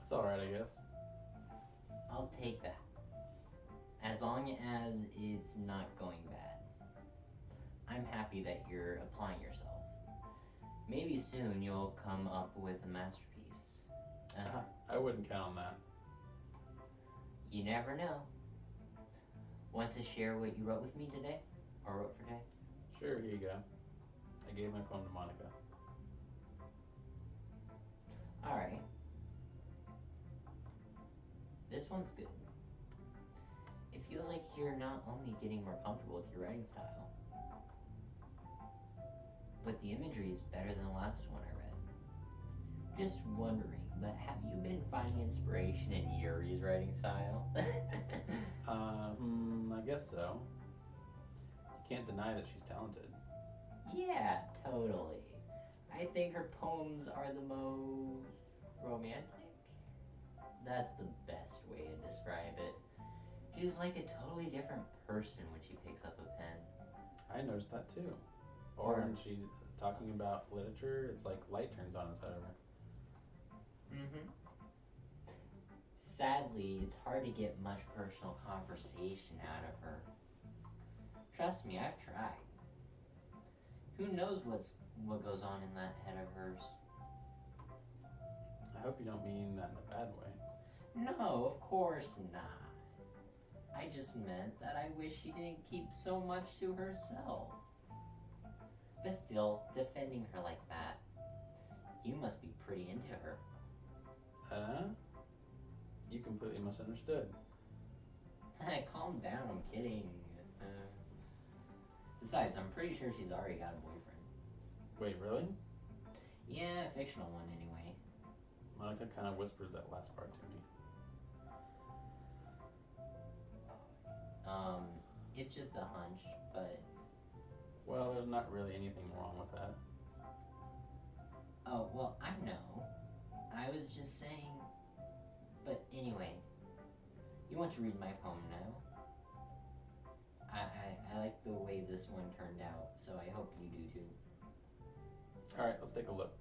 It's all right, I guess. I'll take that. As long as it's not going bad. I'm happy that you're applying yourself. Maybe soon you'll come up with a masterpiece. I wouldn't count on that. You never know. Want to share what you wrote with me today? Or wrote for today? Sure, here you go. I gave my poem to Monica. Alright. This one's good. It feels like you're not only getting more comfortable with your writing style, but the imagery is better than the last one I read. Just wondering, but have you been finding inspiration in Yuri's writing style? I guess so. You can't deny that she's talented. Yeah, totally. I think her poems are the most romantic? That's the best way to describe it. She's like a totally different person when she picks up a pen. I noticed that too. Or when she's talking about literature, it's like light turns on inside of her. Mm-hmm. Sadly, it's hard to get much personal conversation out of her. Trust me, I've tried. Who knows what goes on in that head of hers? I hope you don't mean that in a bad way. No, of course not. I just meant that I wish she didn't keep so much to herself. But still, defending her like that, you must be pretty into her. You completely misunderstood. Calm down, I'm kidding. Besides, I'm pretty sure she's already got a boyfriend. Wait, really? Yeah, a fictional one anyway. Monica kind of whispers that last part to me. It's just a hunch, but... Well, there's not really anything wrong with that. Oh, well, I know. I was just saying... But anyway, you want to read my poem now? I like the way this one turned out, so I hope you do too. Alright, let's take a look.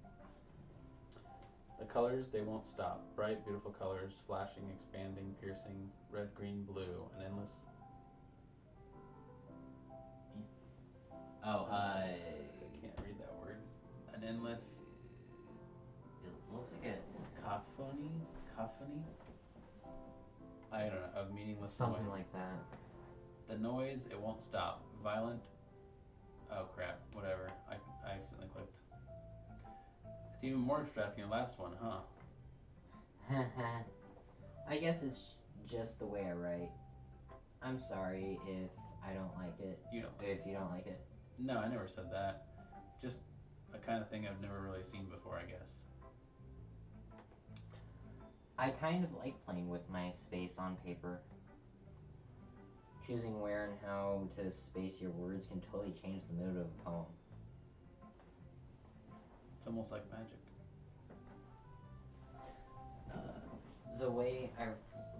The colors, they won't stop. Bright, beautiful colors, flashing, expanding, piercing, red, green, blue, an endless... I can't read that word. An endless... It looks like a... Cacophony? I don't know, of meaningless something noise. like that. The noise, it won't stop. Violent... Oh crap, whatever. I accidentally clicked. It's even more abstract than the last one, huh? I guess it's just the way I write. I'm sorry if I don't like it. You don't. If you don't like it. No, I never said that. Just a kind of thing I've never really seen before, I guess. I kind of like playing with my space on paper. Choosing where and how to space your words can totally change the mood of a poem. It's almost like magic. The way I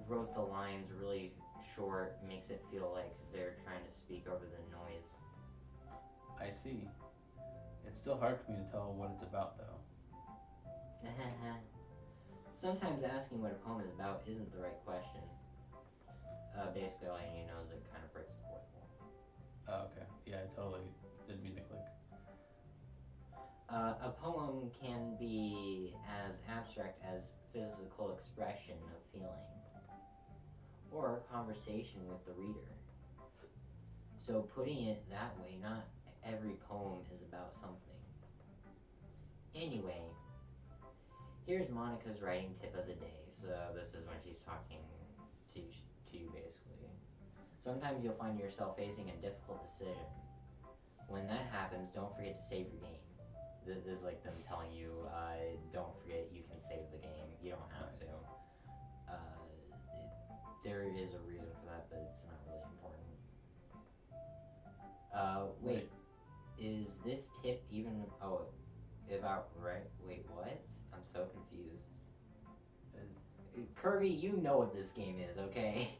wrote the lines really short, makes it feel like they're trying to speak over the noise. I see. It's still hard for me to tell what it's about, though. Sometimes asking what a poem is about isn't the right question. Basically, all you need to know is it kind of breaks the fourth wall. Oh, okay. Yeah, I totally didn't mean to click. A poem can be as abstract as physical expression of feeling, or conversation with the reader. So putting it that way, not every poem is about something. Anyway, here's Monica's writing tip of the day. So this is when she's talking to you basically. Sometimes you'll find yourself facing a difficult decision. When that happens, don't forget to save your game. This is like them telling you, don't forget you can save the game. You don't have to. There is a reason for that, but it's not really important. Wait. Is this tip even... Oh, about right? Wait, what? I'm so confused. Kirby, you know what this game is, okay?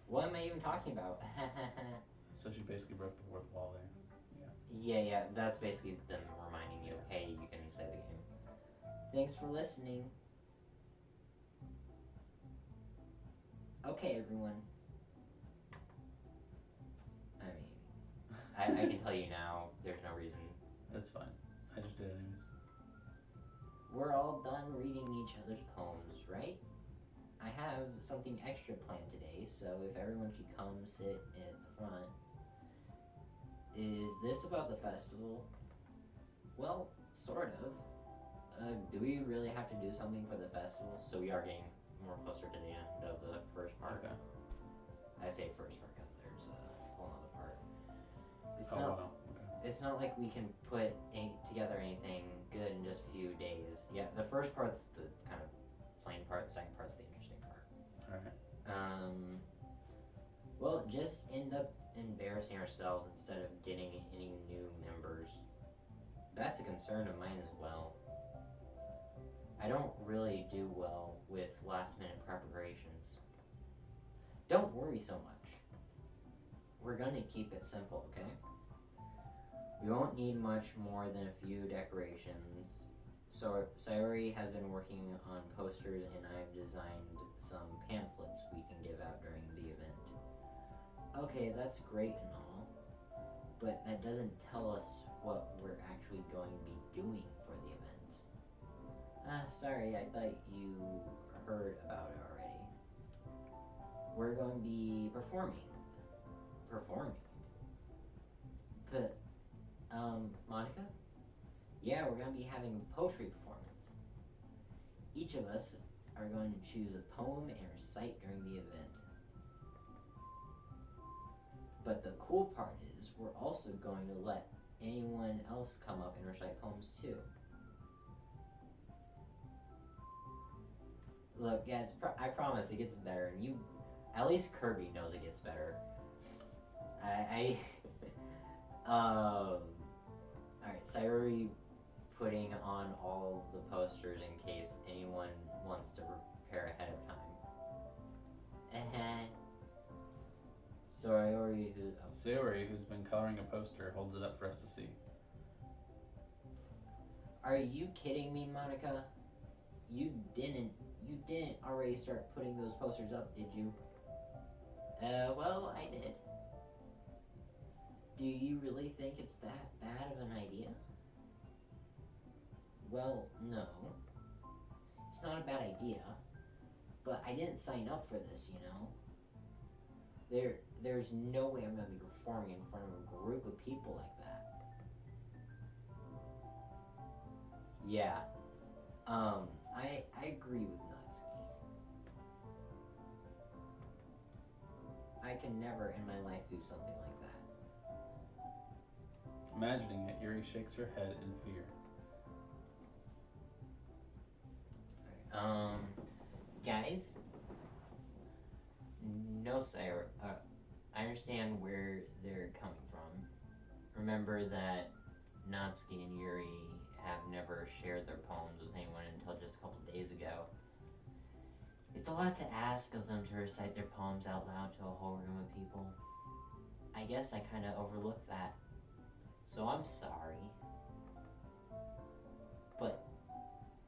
What am I even talking about? So she basically broke the fourth wall there. Yeah, that's basically them reminding you, hey, you can save the game. Thanks for listening. Okay, everyone. I can tell you now, there's no reason. That's fine. I just did it anyways. We're all done reading each other's poems, right? I have something extra planned today, so if everyone could come sit at the front. Is this about the festival? Well, sort of. Do we really have to do something for the festival? So we are getting more closer to the end of the first part. Okay. I say first part because there's a whole other part. Okay. It's not like we can put together anything good in just a few days. Yeah, the first part's the kind of plain part, the second part's the interesting part. Alright. Well, just end up embarrassing ourselves instead of getting any new members. That's a concern of mine as well. I don't really do well with last minute preparations. Don't worry so much. We're gonna keep it simple, okay? We won't need much more than a few decorations. So Sayori has been working on posters and I've designed some pamphlets we can give out during the event. Okay, that's great and all, but that doesn't tell us what we're actually going to be doing for the event. Sorry, I thought you heard about it already. We're going to be performing. Performing? But, Monica? Yeah, we're going to be having a poetry performance. Each of us are going to choose a poem and recite during the event. But the cool part is we're also going to let anyone else come up and recite poems too. Look, guys, I promise it gets better, and at least Kirby knows it gets better. Alright, Sayori putting on all the posters in case anyone wants to prepare ahead of time. Sayori, who's been coloring a poster, holds it up for us to see. Are you kidding me, Monica? You didn't already start putting those posters up, did you? Well, I did. Do you really think it's that bad of an idea? Well, no. It's not a bad idea. But I didn't sign up for this, you know? There's no way I'm going to be performing in front of a group of people like that. Yeah. I agree with Natsuki. I can never in my life do something like that. Imagining it, Yuri shakes her head in fear. Guys? No, sir. I understand where they're coming from. Remember that Natsuki and Yuri have never shared their poems with anyone until just a couple days ago. It's a lot to ask of them to recite their poems out loud to a whole room of people. I guess I kind of overlooked that. So I'm sorry. But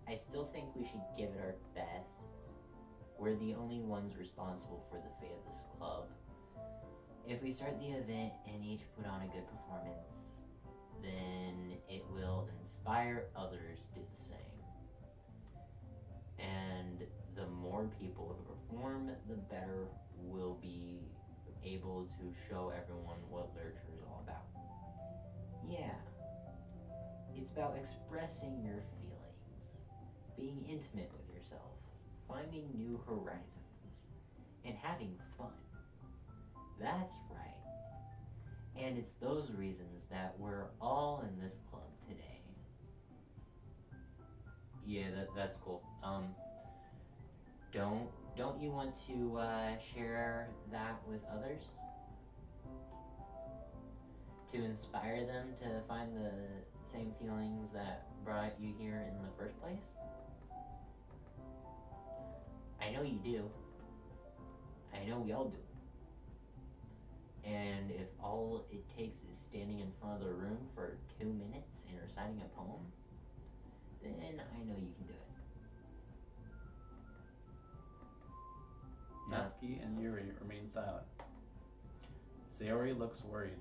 I still think we should give it our best. We're the only ones responsible for the fate of this club. If we start the event and each put on a good performance, then it will inspire others to do the same. And the more people who perform, the better we'll be able to show everyone what literature is all about. Yeah, it's about expressing your feelings, being intimate with yourself, finding new horizons, and having fun. That's right. And it's those reasons that we're all in this club today. Yeah, that's cool. Don't you want to share that with others to inspire them to find the same feelings that brought you here in the first place? I know you do. I know we all do. And if all it takes is standing in front of the room for 2 minutes and reciting a poem, then I know you can do it. Natsuki and Yuri remain silent. Sayori looks worried.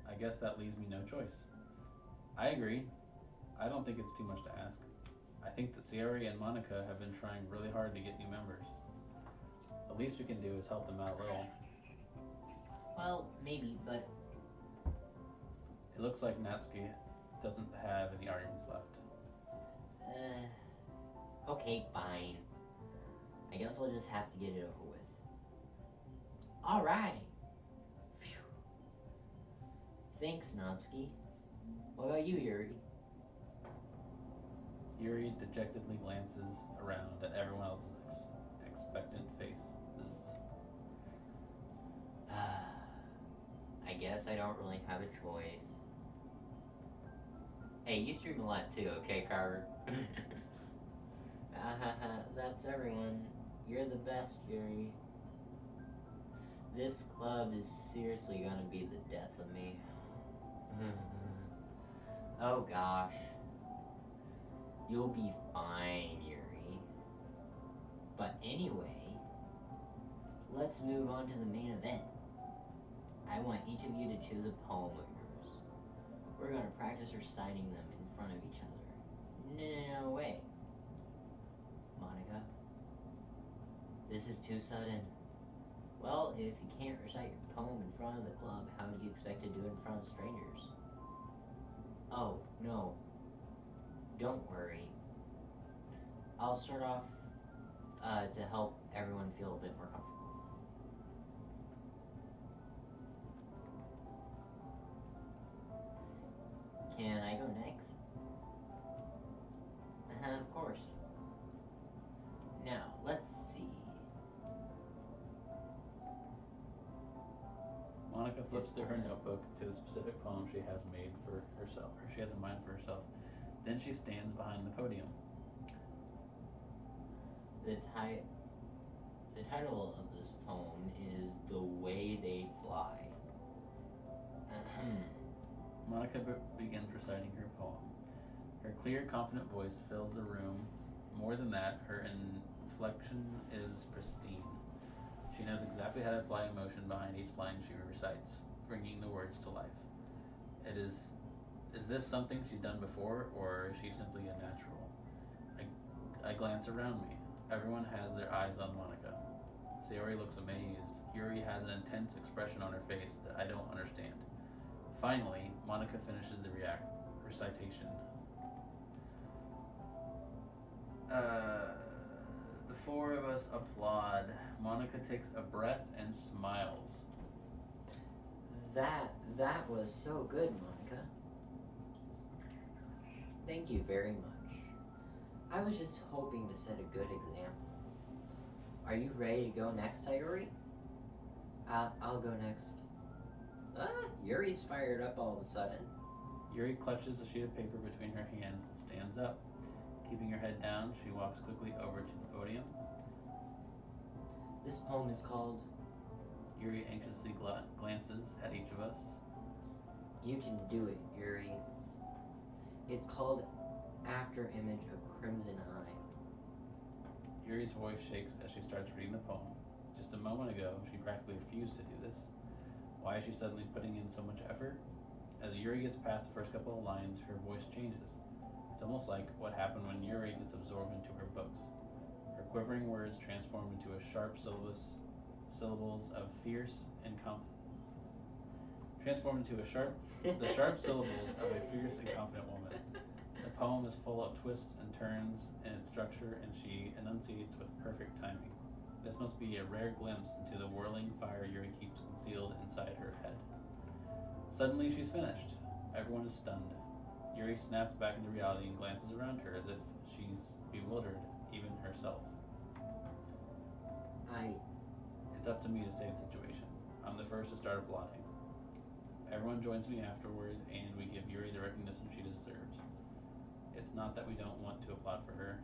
I guess that leaves me no choice. I agree. I don't think it's too much to ask. I think that Sayori and Monica have been trying really hard to get new members. The least we can do is help them out a little. Well, maybe, but It looks like Natsuki doesn't have any arguments left. okay, fine. I guess I'll just have to get it over with. Alright. Thanks, Natsuki. What about you, Yuri? Yuri dejectedly glances around at everyone else's expectant faces. I guess I don't really have a choice. Hey, you stream a lot too, okay, Carver? That's everyone. You're the best, Yuri. This club is seriously gonna be the death of me. Oh gosh. You'll be fine, Yuri. But anyway, let's move on to the main event. I want each of you to choose a poem of yours. We're gonna practice reciting them in front of each other. No way. Monica, this is too sudden. Well, if you can't recite your poem in front of the club, how do you expect to do it in front of strangers? Oh, no. Don't worry. I'll start off to help everyone feel a bit more comfortable. Can I go next? Of course. Now, let's see. Monica flips through her notebook to the specific poem she has made for herself, or she has in mind for herself. Then she stands behind the podium. The title of this poem is The Way They Fly. Monica begins reciting her poem. Her clear, confident voice fills the room. More than that, her inflection is pristine. She knows exactly how to apply emotion behind each line she recites, bringing the words to life. Is this something she's done before, or is she simply a natural? I glance around me. Everyone has their eyes on Monica. Sayori looks amazed. Yuri has an intense expression on her face that I don't understand. Finally, Monica finishes the recitation. The four of us applaud. Monica takes a breath and smiles. That was so good, Monica. Thank you very much. I was just hoping to set a good example. Are you ready to go next, Sayori? I'll go next. Yuri's fired up all of a sudden. Yuri clutches a sheet of paper between her hands and stands up. Keeping her head down, she walks quickly over to the podium. This poem is called Yuri anxiously glances at each of us. You Can Do It, Yuri. It's called After Image of Crimson Eye. Yuri's voice shakes as she starts reading the poem. Just a moment ago, she practically refused to do this. Why is she suddenly putting in so much effort? As Yuri gets past the first couple of lines, her voice changes. It's almost like what happened when Yuri gets absorbed into her books. Her quivering words transform into a sharp syllables of fierce and the sharp syllables of a fierce and confident woman. The poem is full of twists and turns in its structure, and she enunciates with perfect timing. This must be a rare glimpse into the whirling fire Yuri keeps concealed inside her head. Suddenly, she's finished. Everyone is stunned. Yuri snaps back into reality and glances around her as if she's bewildered, even herself. It's up to me to save the situation. I'm the first to start applauding. Everyone joins me afterward, and we give Yuri the recognition she deserves. It's not that we don't want to applaud for her,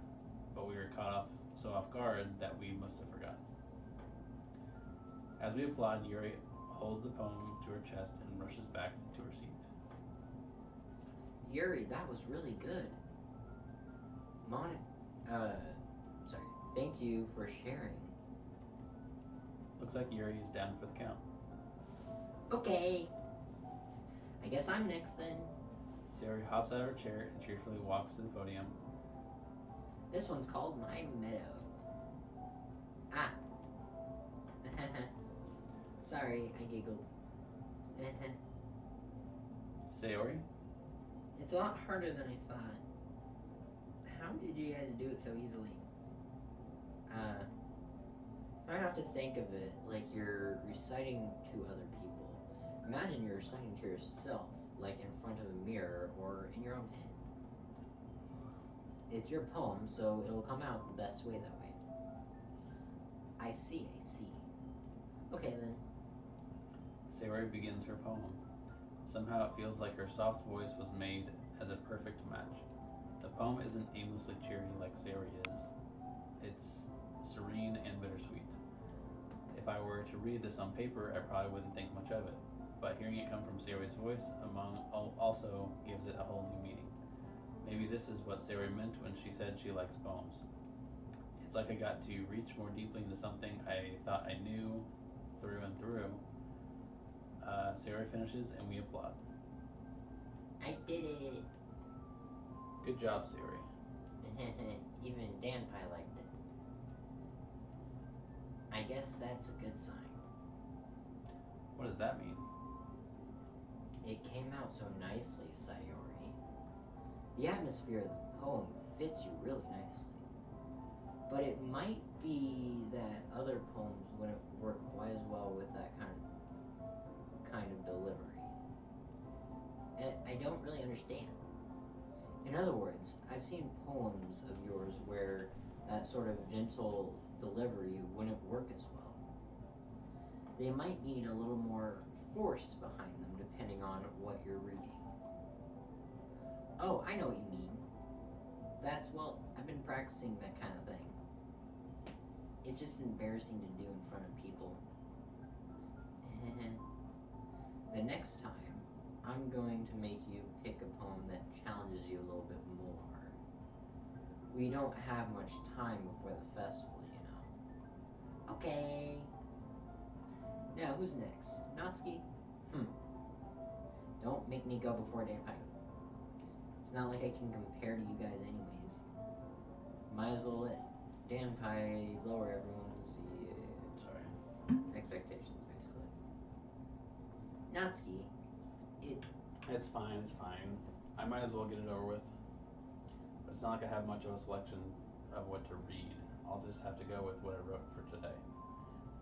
but we were caught off guard that we must have forgotten. As we applaud, Yuri holds the poem to her chest and rushes back to her seat. Yuri, that was really good. Thank you for sharing. Looks like Yuri is down for the count. Okay. I guess I'm next then. Sayori hops out of her chair and cheerfully walks to the podium. This one's called My Meadow. Ah. Sorry, I giggled. Sayori? It's a lot harder than I thought. How did you guys do it so easily? I have to think of it like you're reciting to other people. Imagine you're reciting to yourself, like in front of a mirror or in your own head. It's your poem, so it'll come out the best way that way. I see. Okay then. Sayori begins her poem. Somehow it feels like her soft voice was made as a perfect match. The poem isn't aimlessly cheery like Sayori is. It's serene and bittersweet. If I were to read this on paper, I probably wouldn't think much of it. But hearing it come from Sayori's voice also gives it a whole new meaning. Maybe this is what Sayori meant when she said she likes poems. It's like I got to reach more deeply into something I thought I knew through and through. Sayori finishes and we applaud. I did it. Good job, Sayori. Even Dan Pie liked it. I guess that's a good sign. What does that mean? It came out so nicely, Sayori. The atmosphere of the poem fits you really nicely. But it might be that other poems wouldn't work quite as well with that kind of delivery. And I don't really understand. In other words, I've seen poems of yours where that sort of gentle delivery wouldn't work as well. They might need a little more force behind them depending on what you're reading. Oh, I know what you mean. I've been practicing that kind of thing. It's just embarrassing to do in front of people. The next time, I'm going to make you pick a poem that challenges you a little bit more. We don't have much time before the festival, you know. Okay. Now, who's next? Natsuki? Don't make me go before Dan Pike. It's not like I can compare to you guys anyways. Might as well let Dan Pie lower everyone's expectations, basically. Natsuki, It's fine. I might as well get it over with. But it's not like I have much of a selection of what to read. I'll just have to go with what I wrote for today.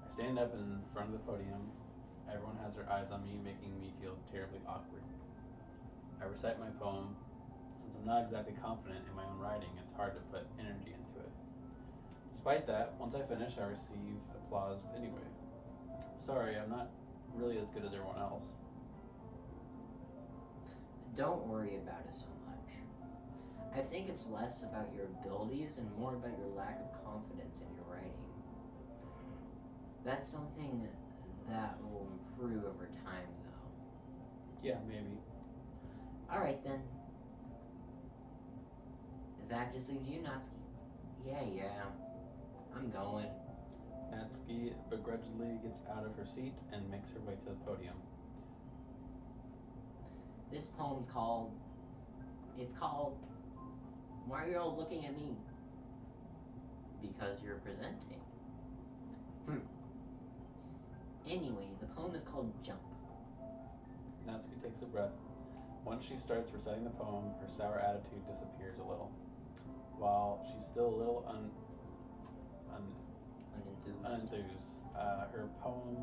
I stand up in front of the podium. Everyone has their eyes on me, making me feel terribly awkward. I recite my poem. Since I'm not exactly confident in my own writing, it's hard to put energy into it. Despite that, once I finish, I receive applause anyway. Sorry, I'm not really as good as everyone else. don't worry about it so much. I think it's less about your abilities and more about your lack of confidence in your writing. That's something that will improve over time, though. Yeah, maybe. Alright then. That just leaves you, Natsuki. Yeah. I'm going. Natsuki begrudgingly gets out of her seat and makes her way to the podium. This poem's called. It's called. Why are you all looking at me? Because you're presenting. Anyway, the poem is called Jump. Natsuki takes a breath. Once she starts reciting the poem, her sour attitude disappears a little. While she's still a little unenthused, her poem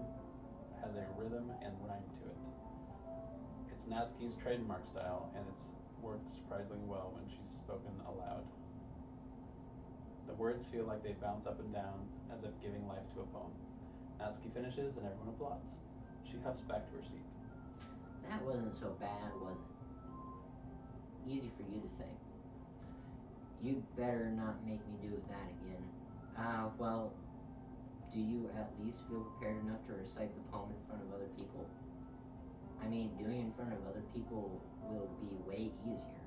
has a rhythm and rhyme to it. It's Natsuki's trademark style, and it's worked surprisingly well when she's spoken aloud. The words feel like they bounce up and down, as if giving life to a poem. Natsuki finishes, and everyone applauds. She huffs back to her seat. That wasn't so bad, was it? Easy for you to say. You better not make me do that again. Well, do you at least feel prepared enough to recite the poem in front of other people? I mean, doing it in front of other people will be way easier.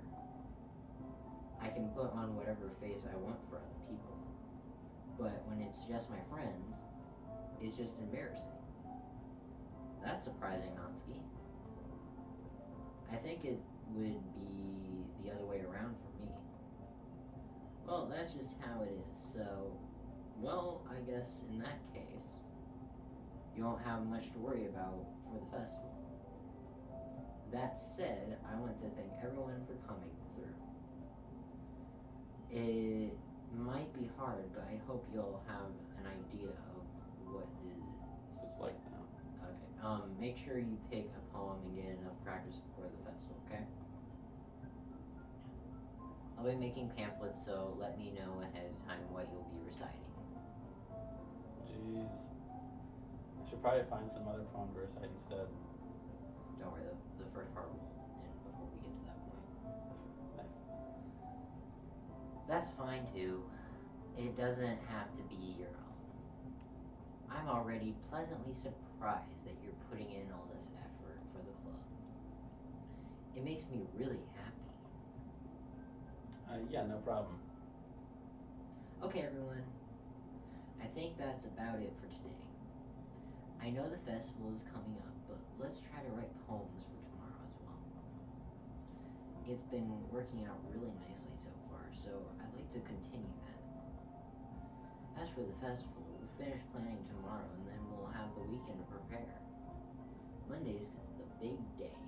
I can put on whatever face I want for other people. But when it's just my friends, it's just embarrassing. That's surprising, Natsuki. I think it would be the other way around for me. Well, that's just how it is, so... Well, I guess in that case, you won't have much to worry about for the festival. That said, I want to thank everyone for coming through. It might be hard, but I hope you'll have an idea of what It's like now. Okay, make sure you pick a poem and get enough practice before the festival, okay? I'll be making pamphlets, so let me know ahead of time what you'll be reciting. Jeez. I should probably find some other poem to recite instead. Don't worry, the first part will end before we get to that point. Nice. That's fine too. It doesn't have to be your own. I'm already pleasantly surprised that you're putting in all this effort for the club. It makes me really happy. Yeah, no problem. Okay, everyone. I think that's about it for today. I know the festival is coming up, but let's try to write poems for tomorrow as well. It's been working out really nicely so far, so I'd like to continue that. As for the festival, we'll finish planning tomorrow and then we'll have the weekend to prepare. Monday's the big day.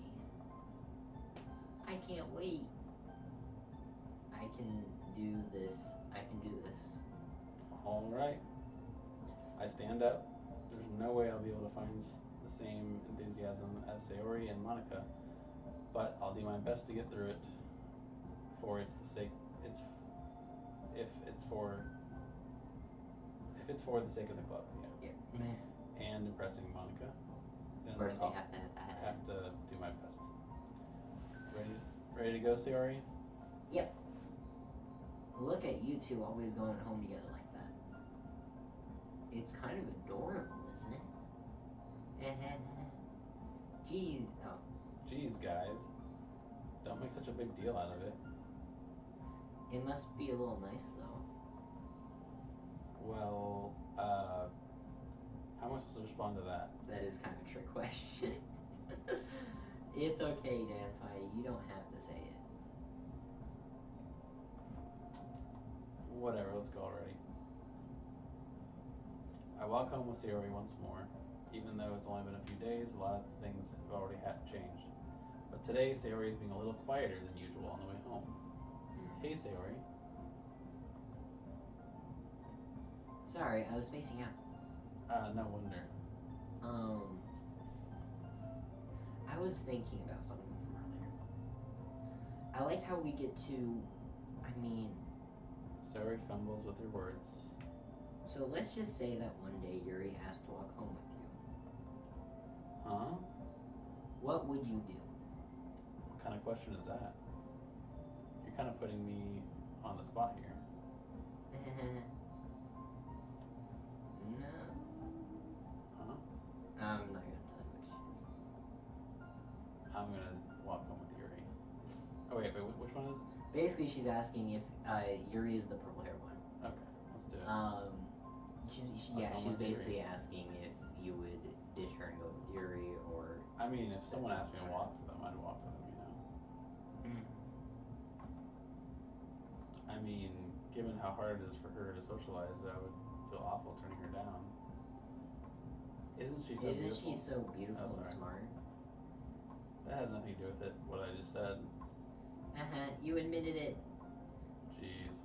I can't wait. I can do this. All right. I stand up. There's no way I'll be able to find the same enthusiasm as Sayori and Monica, but I'll do my best to get through it. For it's the sake. If it's for the sake of the club. Yeah. And impressing Monica. Then Of course, I'll they have to have that. have to do my best. Ready to go, Sayori? Yep. Look at you two always going home together like that. It's kind of adorable, isn't it? Geez. Oh. Jeez, guys. Don't make such a big deal out of it. It must be a little nice, though. Well, how am I supposed to respond to that? That is kind of a trick question. It's okay, Danpai. You don't have to say it. Whatever, let's go already. I walk home with Sayori once more. Even though it's only been a few days, a lot of things have already changed. But today, Sayori is being a little quieter than usual on the way home. Hey, Sayori. Sorry, I was spacing out. No wonder. I was thinking about something from earlier. I like how we get to, Sayori fumbles with her words. So let's just say that one day Yuri asked to walk home with you. Huh? What would you do? What kind of question is that? You're kind of putting me on the spot here. No. I'm not gonna tell you what she is. I'm gonna walk home with Yuri. Oh wait, which one is? Basically, she's asking if Yuri is the purple hair one. Okay, let's do it. She's with basically Yuri. asking if you would ditch her and go with Yuri or. I mean, if someone asked me to walk with them, I'd walk with them. I mean, given how hard it is for her to socialize, I would feel awful turning her down. Isn't she so beautiful? Isn't she so beautiful Oh, and sorry. smart? That has nothing to do with it. What I just said. You admitted it. Jeez.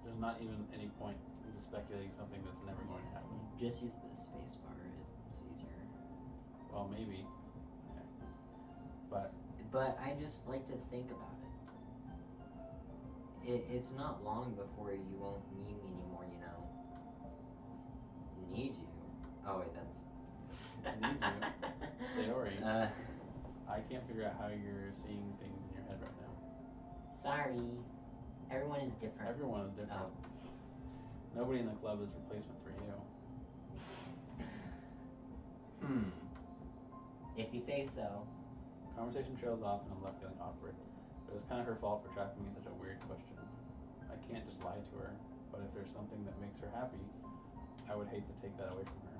There's not even any point into speculating something that's never going to happen. Just use the space bar. It's easier. Well, maybe. Okay. But I just like to think about it. It's not long before you won't need me anymore, you know. Need you? Oh wait, that's. Need you? Sayori. I can't figure out how you're seeing things in your head right now. Sorry. Everyone is different. Everyone is different. Nobody in the club is replacement for you. If you say so. Conversation trails off and I'm left feeling awkward. It was kind of her fault for trapping me in such a weird question. I can't just lie to her, but if there's something that makes her happy, I would hate to take that away from her.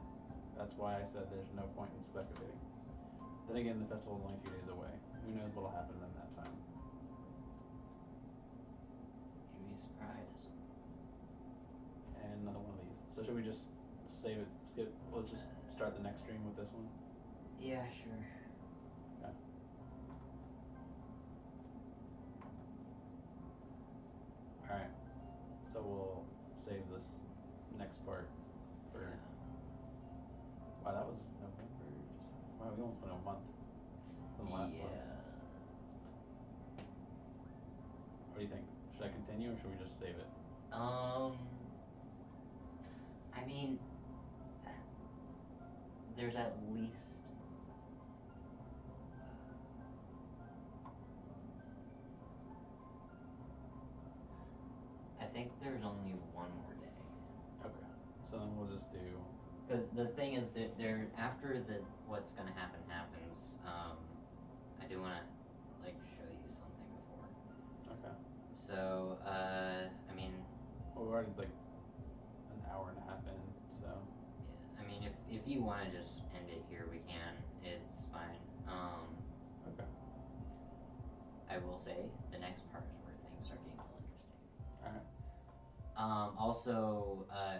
That's why I said there's no point in speculating. Then again, the festival's only a few days away. Who knows what'll happen in that time? You'd be surprised. And another one of these. So should we just save it, skip, we'll just start the next stream with this one? Yeah, sure. Okay. Alright. So we'll save this next part for... Yeah. Wow, that was November. Wow, we almost went a month from the last one. What do you think? Should I continue or should we just save it? I mean, there's at least. I think there's only one more day. Okay. So then we'll just do. Because the thing is that after what's gonna happens. I do wanna show you something before. Okay. So I mean. Well, we're already an hour and a half in, so. Yeah. I mean, if you want to just end it here, we can. It's fine. Okay. I will say the next part is where things start getting a little interesting. All right. Also, I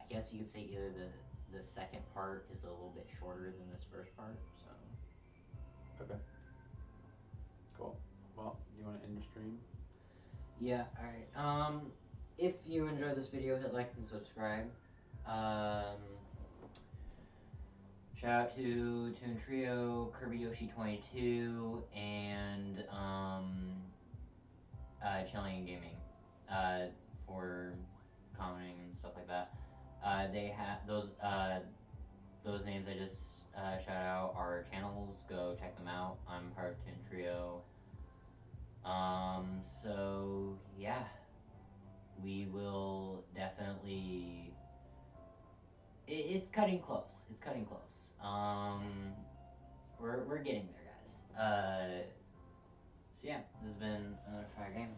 guess you could say either the second part is a little bit shorter than this first part, so. Okay. Cool. Well, you want to end your stream? Yeah. All right. If you enjoyed this video, hit like and subscribe. Shout out to Toon Trio, Kirby Yoshi 22, and Chilling Gaming for commenting and stuff like that. They have those names I just shout out are channels. Go check them out. I'm part of Toon Trio. So yeah, we will definitely. It's cutting close. It's cutting close. We're getting there, guys. So yeah, this has been another Fire Game.